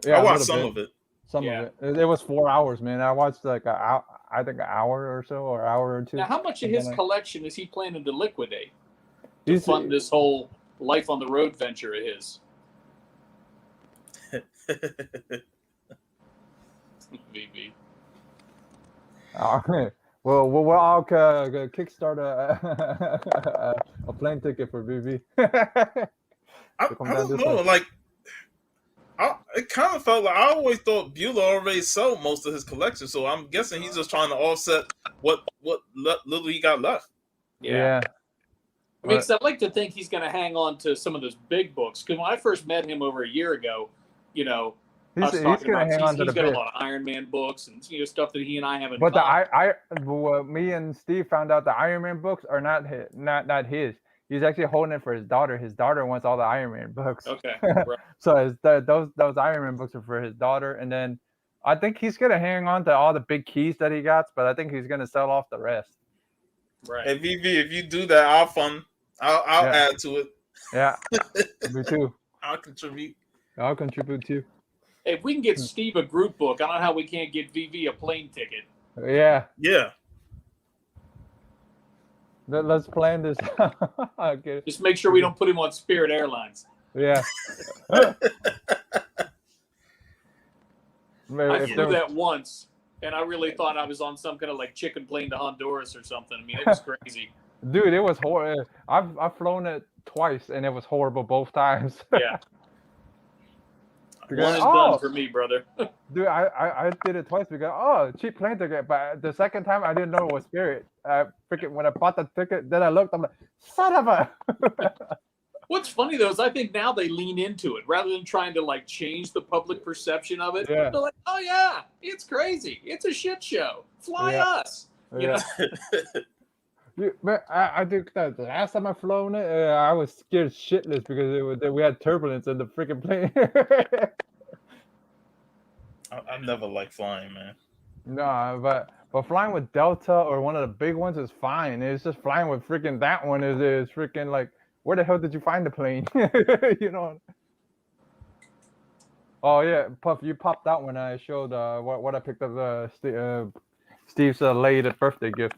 Yeah, I watched some of it. Some of it. It was 4 hours, man. I watched I think an hour or so, or an hour or two. Now, how much of his collection is he planning to liquidate to fund this whole life on the road venture of his? VB. Well, we'll all kickstart a plane ticket for VV. I don't know. Like, it kind of felt like I always thought Bueller already sold most of his collection, so I'm guessing he's just trying to offset what little he got left. Yeah. I mean, 'cause I'd like to think he's going to hang on to some of those big books. Because when I first met him over a year ago, he's going to hang on to he's the got big. a lot of Iron Man books and stuff that he and I haven't. But me and Steve found out the Iron Man books are not his. He's actually holding it for his daughter. His daughter wants all the Iron Man books. Okay. Right. So those Iron Man books are for his daughter, and then I think he's gonna hang on to all the big keys that he got, but I think he's gonna sell off the rest. Right. Hey, VV, if you do that, I'll add to it. Yeah, me too. I'll contribute too. Hey, if we can get Steve a group book, I don't know how we can't get VV a plane ticket. Yeah. Yeah. Let's plan this. Okay. Just make sure we don't put him on Spirit Airlines. Yeah. I flew that once, and I really thought I was on some kind of like chicken plane to Honduras or something. I mean, it was crazy. Dude, it was horrible. I've flown it twice, and it was horrible both times. Yeah. One and done for me, brother. Dude, I did it twice because cheap plane ticket, but the second time I didn't know it was Spirit. When I bought the ticket, then I looked, I'm like, son of a. What's funny though is I think now they lean into it rather than trying to like change the public perception of it. Yeah. They're like, oh yeah, it's crazy, it's a shit show. Fly us. Yeah. I think that the last time I flown it, I was scared shitless because we had turbulence in the freaking plane. I never liked flying, man. No, but flying with Delta or one of the big ones is fine. It's just flying with freaking that one is freaking like, where the hell did you find the plane? You know. Oh yeah, Puff, you popped out when I showed what I picked up Steve's late birthday gift.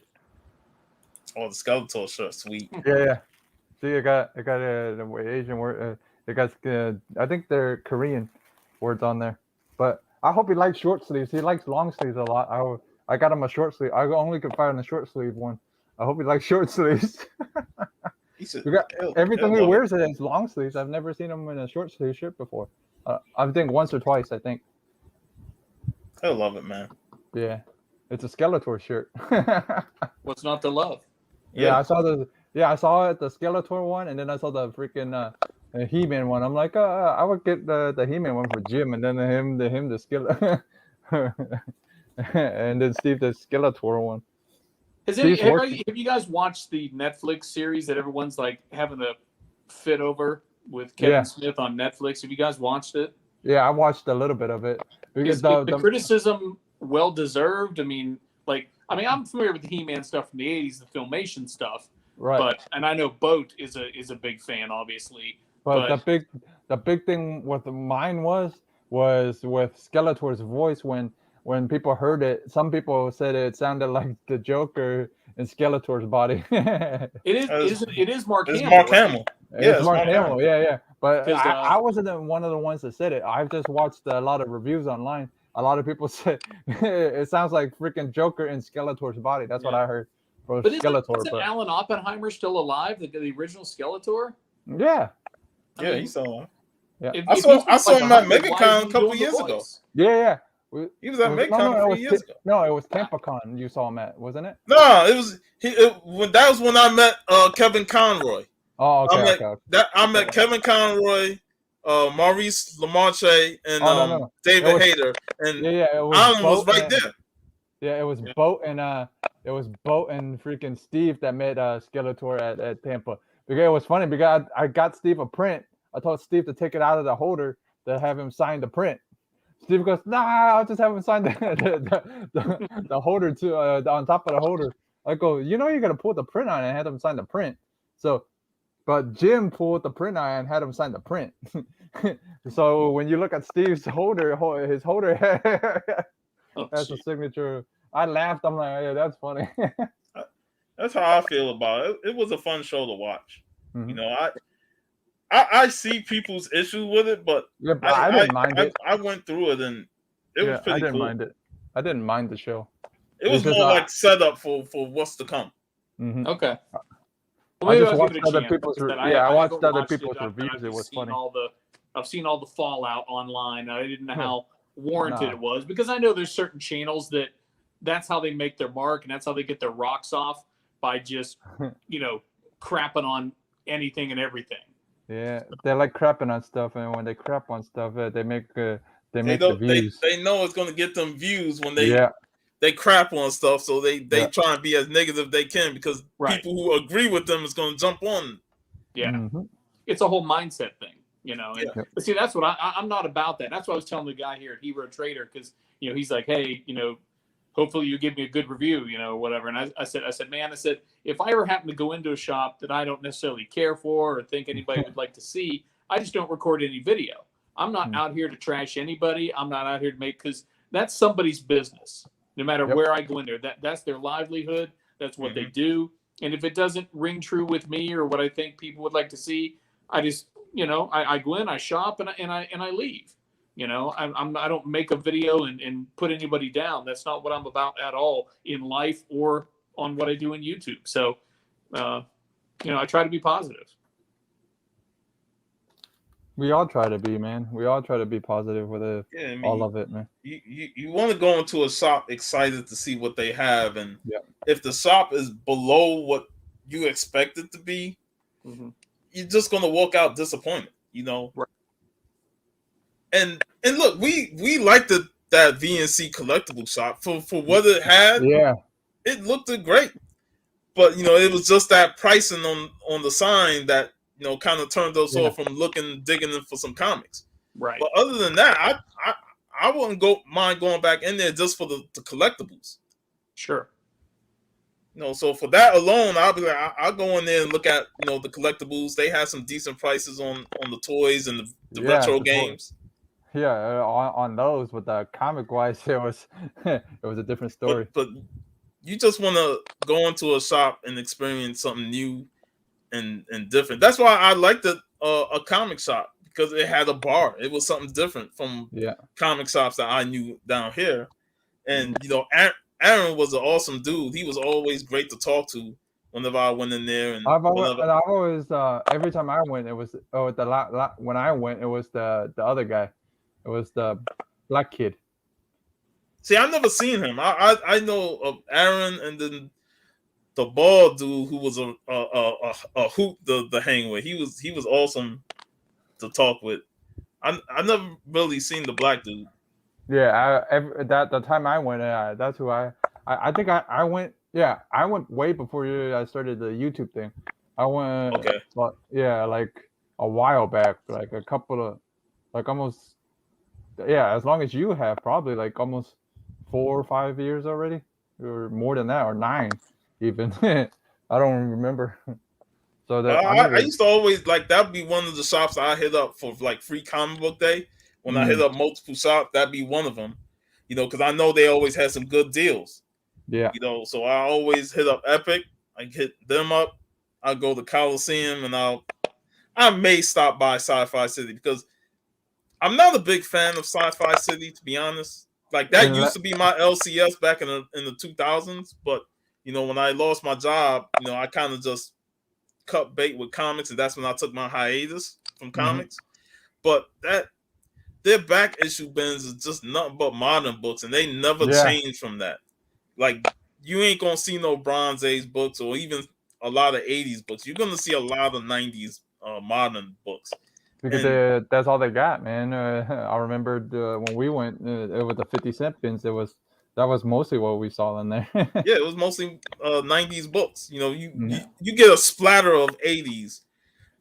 Oh, the Skeletor shirt, sweet. Yeah. See, I got the Asian word. They got I think they're Korean words on there. But I hope he likes short sleeves. He likes long sleeves a lot. I got him a short sleeve. I only could find a short sleeve one. I hope he likes short sleeves. Everything he wears is long sleeves. I've never seen him in a short sleeve shirt before. I think once or twice. I think. I love it, man. Yeah, it's a Skeletor shirt. What's not to love? Yeah, I saw the Skeletor one, and then I saw the freaking He-Man one. I'm like, I would get the He-Man one for Jim, and then the Skeletor, and then Steve the Skeletor one. Have you guys watched the Netflix series that everyone's like having a fit over with Kevin Smith on Netflix? Have you guys watched it? Yeah, I watched a little bit of it. Is the criticism well deserved? I mean, I'm familiar with the He-Man stuff from the '80s, the Filmation stuff, right? And I know Boat is a big fan, obviously. But the big thing with mine was with Skeletor's voice when people heard it. Some people said it sounded like the Joker in Skeletor's body. It is Mark Hamill. It's Mark Hamill. It's Mark Hamill. Yeah. But I wasn't one of the ones that said it. I've just watched a lot of reviews online. A lot of people said it sounds like freaking Joker in Skeletor's body. That's what I heard. But Skeletor. Isn't Alan Oppenheimer still alive? The original Skeletor? Yeah. He's still alive. Yeah. I saw him at MegaCon a couple years ago. Yeah. He was at MegaCon 3 years ago. No, it was TampaCon you saw him at, wasn't it? No, it was that was when I met Kevin Conroy. Oh, okay. I met Kevin Conroy, Maurice LaMarche, and David Hayter, and Alan was right there. Yeah, it was Boat and freaking Steve that met Skeletor at Tampa. Because it was funny because I got Steve a print. I told Steve to take it out of the holder to have him sign the print. Steve goes, nah, I'll just have him sign the holder to on top of the holder. I go, you gotta pull the print on and have him sign the print. But Jim pulled the print on and had him sign the print. So when you look at Steve's holder, his holder has a signature. I laughed. I'm like, yeah, that's funny. That's how I feel about it. It was a fun show to watch. Mm-hmm. I see people's issues with it, but I didn't mind it. I went through it and it was pretty cool. I didn't mind the show. It was more like setup for what's to come. Mm-hmm. Okay. I Well, maybe just I'll watched give it a other chance. people's Like I said, I watched haven't other watched it, people's but reviews. I've It was seen funny. I've seen all the fallout online. I didn't know how warranted Nah. it was, because I know there's certain channels that's how they make their mark, and that's how they get their rocks off, by just crapping on anything and everything. Yeah, they like crapping on stuff, and when they crap on stuff, they make the They views. they know it's going to get them views when Yeah. they crap on stuff, so they Yeah. try and be as negative they can, because Right. people who agree with them is going to jump on. Yeah. Mm-hmm. It's a whole mindset thing, And, Yeah. But see, that's what I'm not about that. That's what I was telling the guy here at Hero Trader, because he's like, hey, hopefully you give me a good review, whatever. And I said, man, if I ever happen to go into a shop that I don't necessarily care for or think anybody would like to see, I just don't record any video. I'm not out here to trash anybody. I'm not out here to because that's somebody's business. No matter where I go in there, that's their livelihood. That's what they do. And if it doesn't ring true with me or what I think people would like to see, I just, I go in, I shop, and I leave. I don't make a video and put anybody down. That's not what I'm about at all in life or on what I do in YouTube. So, I try to be positive. We all try to be, man. We all try to be positive with it. Yeah, I mean, all of it, man. You want to go into a shop excited to see what they have, and if the shop is below what you expect it to be, you're just gonna walk out disappointed, Right. And look, we liked that VNC collectible shop for what it had. Yeah, it looked great, but it was just that pricing on the sign that kind of turned us off from digging in for some comics. Right. But other than that, I wouldn't mind going back in there just for the collectibles. Sure. So for that alone, I'll be like, I'll go in there and look at the collectibles. They have some decent prices on the toys and the retro games. Yeah, on those, with the comic wise, it was a different story. But you just want to go into a shop and experience something new and different. That's why I liked a comic shop, because it had a bar. It was something different from comic shops that I knew down here. And Aaron was an awesome dude. He was always great to talk to whenever I went in there. And I've always every time I went, it was when I went, it was the other guy. It was the black kid. See, I've never seen him. I know of Aaron, and then the bald dude who was a hoot to hang with. He was awesome to talk with. I never really seen the black dude. Yeah, the time I went, that's who I think I went. Yeah, I went way before I started the YouTube thing. I went. Okay. But like a while back, like a couple of, like almost. Yeah, as long as you have, probably like almost 4 or 5 years already, or more than that, or 9 even. I don't remember. So that I used to always that'd be one of the shops I hit up for like free comic book day. When I hit up multiple shops, that'd be one of them. Because I know they always had some good deals. Yeah. So I always hit up Epic. I hit them up. I go to Coliseum, and I may stop by Sci-Fi City, because I'm not a big fan of Sci-Fi City, to be honest. Like, that used to be my LCS back in the 2000s, but when I lost my job, I kind of just cut bait with comics, and that's when I took my hiatus from comics. But their back issue bins is just nothing but modern books, and they never change from that. Like, you ain't gonna see no Bronze Age books or even a lot of 80s books. You're gonna see a lot of 90s modern books. Because that's all they got, man. I remember when we went, it was the 50-cent bins. That was mostly what we saw in there. Yeah, it was mostly 90s books. You get a splatter of 80s,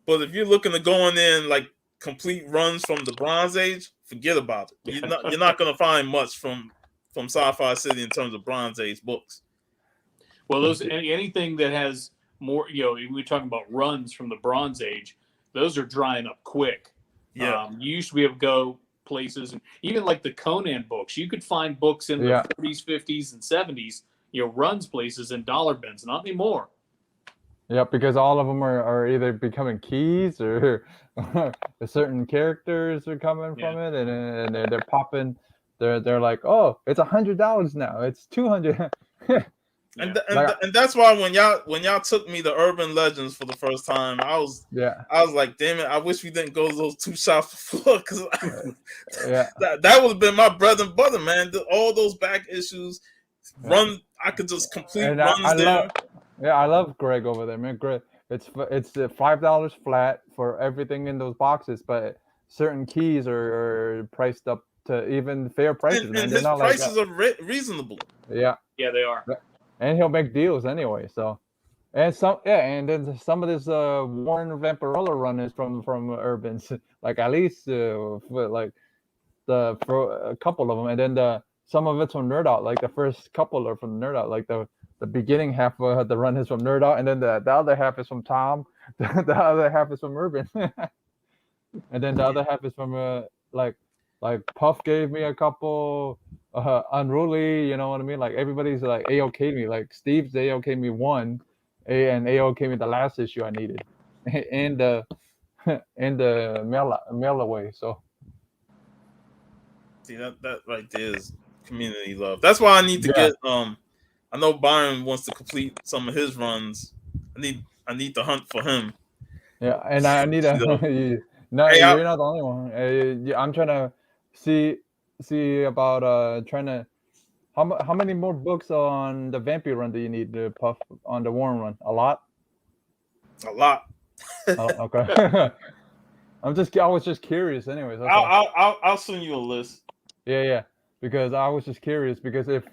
but if you're looking to go in there and like complete runs from the Bronze Age, forget about it. You're not gonna find much from Sci-Fi City in terms of Bronze Age books. Well, anything that has more, we're talking about runs from the Bronze Age. Those are drying up quick. Yeah. You used to be able to go places, and even like the Conan books, you could find books in the 40s, 50s, and 70s, runs places in dollar bins. Not anymore. Yeah, because all of them are either becoming keys, or certain characters are coming from it, and they're popping they're like, oh, it's $100 now. It's $200. And that's why when y'all took me to Urban Legends for the first time, I was like, damn it, I wish we didn't go to those two shops before, because that would have been my bread and butter, man. All those back issues, I could just complete runs there. I love Greg over there, man. Greg, it's $5 flat for everything in those boxes, but certain keys are priced up to even fair prices, and man. His prices are reasonable. Yeah, they are. And he'll make deals anyway. So, and then some of this Warren Vampirola run is from Urban's, like at least for a couple of them, and then some of it's from Nerd Out. Like the first couple are from Nerd Out. Like the beginning half of the run is from Nerd Out, and then the other half is from Tom. The other half is from Urban, and then the other half is from like Puff gave me a couple. Unruly, you know what I mean? Like everybody's like A-OK me. Like Steve's A-OK me one, and A-OK me the last issue I needed, and the mail away. So see that right there is community love. That's why I need to get. I know Byron wants to complete some of his runs. I need to hunt for him. Yeah, and I need a. No, you're not the only one. I'm trying to see about trying to how many more books on the Vampire run do you need to Puff on the Warren run? A lot. Okay. I was just curious anyways. I'll send you a list. Yeah, because I was just curious, because if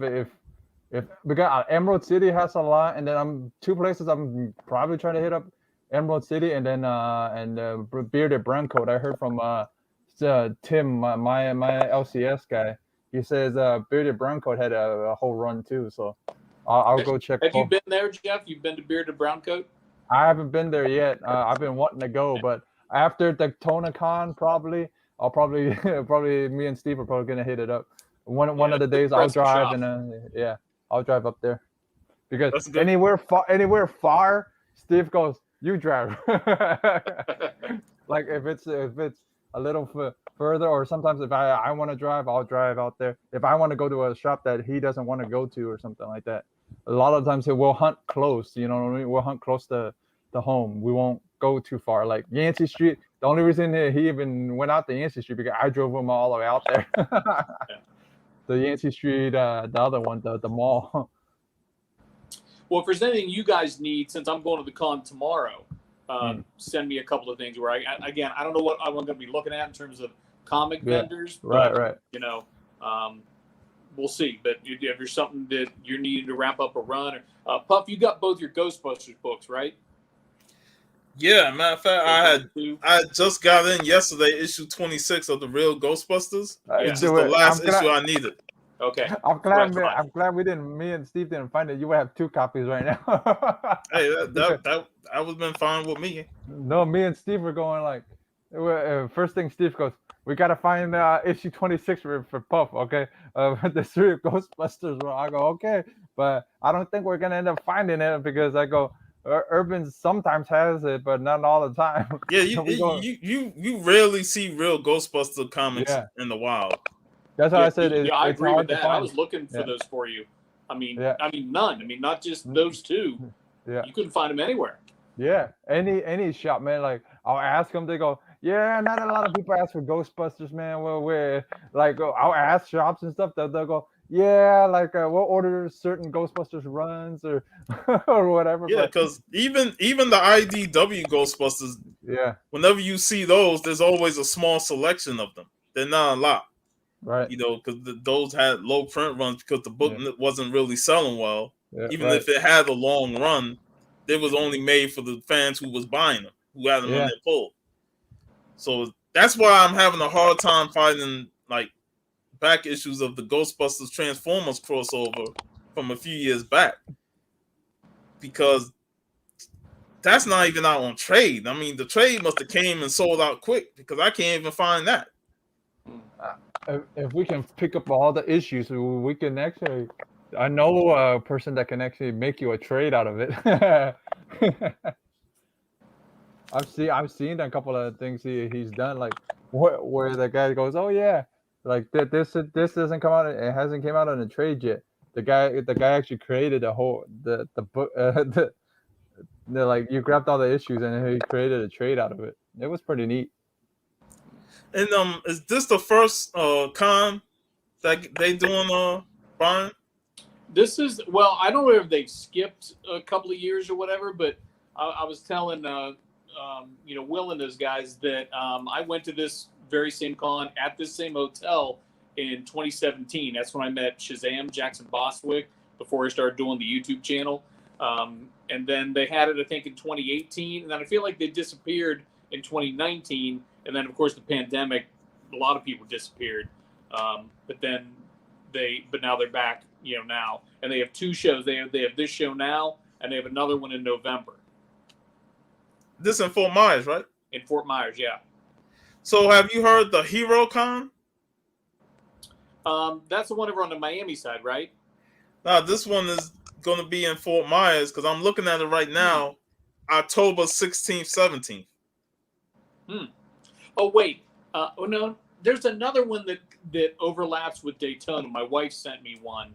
because Emerald City has a lot, and then I'm two places I'm probably trying to hit up: Emerald City and then Bearded Browncoat. I heard from Tim, my LCS guy. He says Bearded Browncoat had a whole run too, so I'll go check. Have you been there, Jeff? You've been to Bearded Browncoat? I haven't been there yet. I've been wanting to go, but after the TonaCon, probably me and Steve are probably gonna hit it up. One of the days I'll drive and I'll drive up there, because anywhere far, Steve goes, you drive. Like if it's a little further, or sometimes if I want to drive, I'll drive out there. If I want to go to a shop that he doesn't want to go to or something like that, a lot of times we'll hunt close. You know what I mean? We'll hunt close to home. We won't go too far. Like Yancey Street. The only reason he even went out to Yancey Street because I drove him all the way out there. The Yancey Street, the other one, the mall. Well, if there's anything you guys need, since I'm going to the con tomorrow, send me a couple of things where I don't know what I'm going to be looking at in terms of comic vendors. Right. You know, we'll see. But if there's something that you're needing to wrap up a run, or Puff, you got both your Ghostbusters books, right? Yeah, matter of fact, I just got in yesterday issue 26 of the real Ghostbusters. This is the last issue I needed. Okay. I'm glad me and Steve didn't find it. You would have two copies right now. Hey, that would have been fine with me. No, me and Steve were going like, first thing Steve goes, we gotta find issue 26 for Puff, okay? The three Ghostbusters. I go, okay, but I don't think we're gonna end up finding it, because I go, Urban sometimes has it, but not all the time. Yeah, you rarely see real Ghostbuster comics in the wild. That's why I said I it's agree hard with that. to find. I was looking for those for you. I mean, none. I mean, not just those two. Yeah, you couldn't find them anywhere. Yeah, any shop, man. Like I'll ask them, they go, yeah, not a lot of people ask for Ghostbusters, man. Well, we're like, I'll ask shops and stuff. They'll go, yeah, like we'll order certain Ghostbusters runs or or whatever. Yeah, because even the IDW Ghostbusters, whenever you see those, there's always a small selection of them. They're not a lot, right? You know, because those had low print runs because the book wasn't really selling well. Even if it had a long run, it was only made for the fans who was buying them, who had them on their pull. So that's why I'm having a hard time finding like back issues of the Ghostbusters Transformers crossover from a few years back, because that's not even out on trade. I mean, the trade must have came and sold out quick, because I can't even find that. If we can pick up all the issues, we can actually. I know a person that can actually make you a trade out of it. I've seen a couple of things he's done, like where the guy goes, oh yeah, Like this doesn't come out. It hasn't came out on a trade yet. The guy actually created a whole the book. The like you grabbed all the issues and he created a trade out of it. It was pretty neat. And is this the first con that they doing, Brian? This is, well, I don't know if they've skipped a couple of years or whatever, but I was telling Will and those guys that I went to this very same con at this same hotel in 2017. That's when I met Shazam, Jackson Bostwick, before he started doing the YouTube channel. And then they had it, I think, in 2018. And then I feel like they disappeared in 2019. And then, of course, the pandemic, a lot of people disappeared. But now they're back, now. And they have two shows. They have this show now, and they have another one in November. This in Fort Myers, right? In Fort Myers, yeah. So have you heard the Hero Con? That's the one over on the Miami side, right? Nah, this one is going to be in Fort Myers because I'm looking at it right now, October 16th, 17th. Oh, wait. No, there's another one that overlaps with Daytona. My wife sent me one.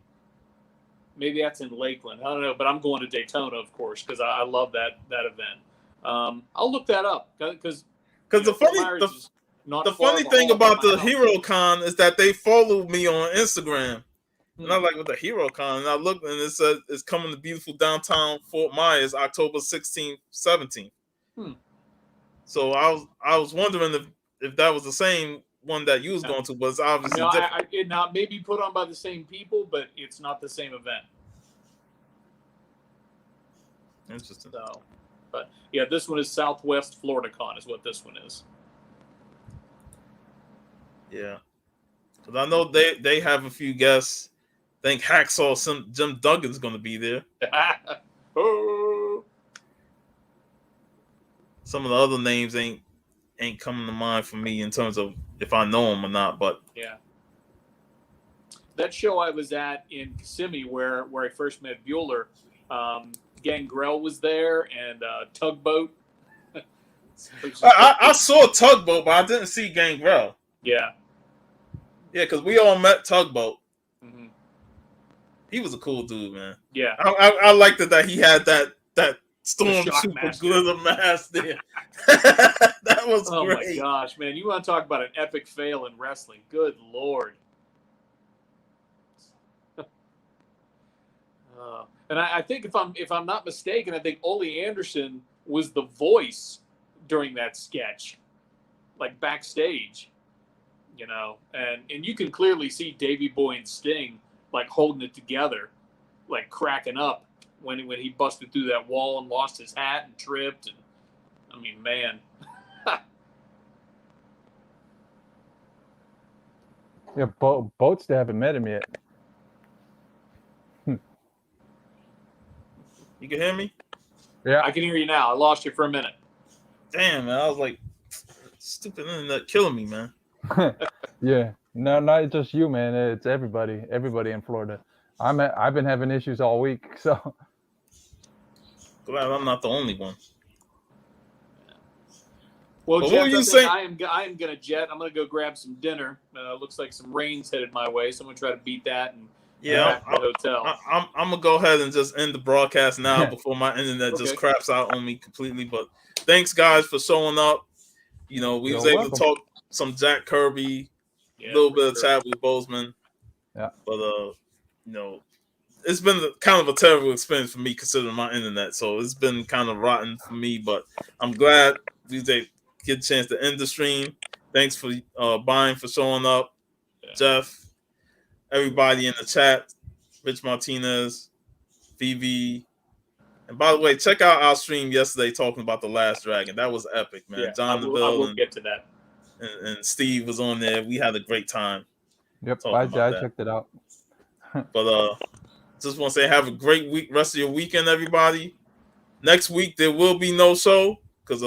Maybe that's in Lakeland. I don't know, but I'm going to Daytona, of course, because I love that event. I'll look that up because the funny thing about the Hero Con is that they followed me on Instagram. And I'm like, with the Hero Con, and I looked and it said it's coming to beautiful downtown Fort Myers, October 16th, 17th. So I was wondering if that was the same one that you was going to, but it's obviously different. It not maybe put on by the same people, but it's not the same event. Interesting. So, but yeah, this one is Southwest Florida Con is what this one is. Yeah, because I know they have a few guests. I think Hacksaw Jim Duggan's going to be there. Oh. Some of the other names ain't coming to mind for me in terms of if I know them or not. But yeah, that show I was at in Kissimmee where I first met Bueller, Gangrel was there and Tugboat. I saw Tugboat, but I didn't see Gangrel. Yeah, because we all met Tugboat. Mm-hmm. He was a cool dude, man. Yeah, I liked it that he had that Stormtrooper glitter mask there. That was great. Oh my gosh, man! You want to talk about an epic fail in wrestling? Good Lord. And I think if I'm not mistaken, I think Ole Anderson was the voice during that sketch, like backstage, and you can clearly see Davey Boy and Sting like holding it together, like cracking up when he busted through that wall and lost his hat and tripped, and I mean, man. Yeah, Boats, they haven't met him yet. You can hear me? Yeah, I can hear you now. I lost you for a minute. Damn, man. I was like, stupid internet killing me, man. Yeah. No, not just you, man. It's everybody in Florida. I've been having issues all week, so glad I'm not the only one. Well, Jeff, I am gonna jet. I'm gonna go grab some dinner. Looks like some rain's headed my way, so I'm gonna try to beat that and back to the hotel. I'm gonna go ahead and just end the broadcast now before my internet just craps out on me completely. But thanks, guys, for showing up. We was able to talk some Jack Kirby, a little bit of Chadwick Boseman. Yeah, but it's been kind of a terrible experience for me considering my internet. So it's been kind of rotten for me. But I'm glad we get a chance to end the stream. Thanks for Brian for showing up, Jeff, everybody in the chat, Rich Martinez, Vivi. And by the way, check out our stream yesterday talking about The Last Dragon. That was epic, man. Yeah, John I will get to that. And Steve was on there. We had a great time. Yep, I checked it out. But just want to say have a great week, rest of your weekend, everybody. Next week there will be no show because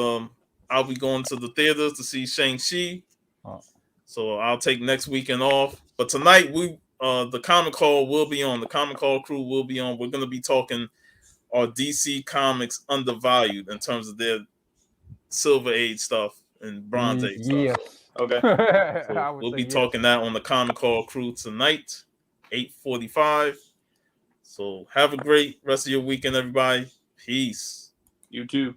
I'll be going to the theaters to see Shang-Chi. So I'll take next weekend off. But tonight the Comic Call will be on. The Comic Call crew will be on. We're going to be talking our DC Comics undervalued in terms of their Silver Age stuff and Bronze Age stuff. Okay. So I would we'll say be yes. talking that on the Common Call crew tonight, 8:45. So have a great rest of your weekend, everybody. Peace. You too.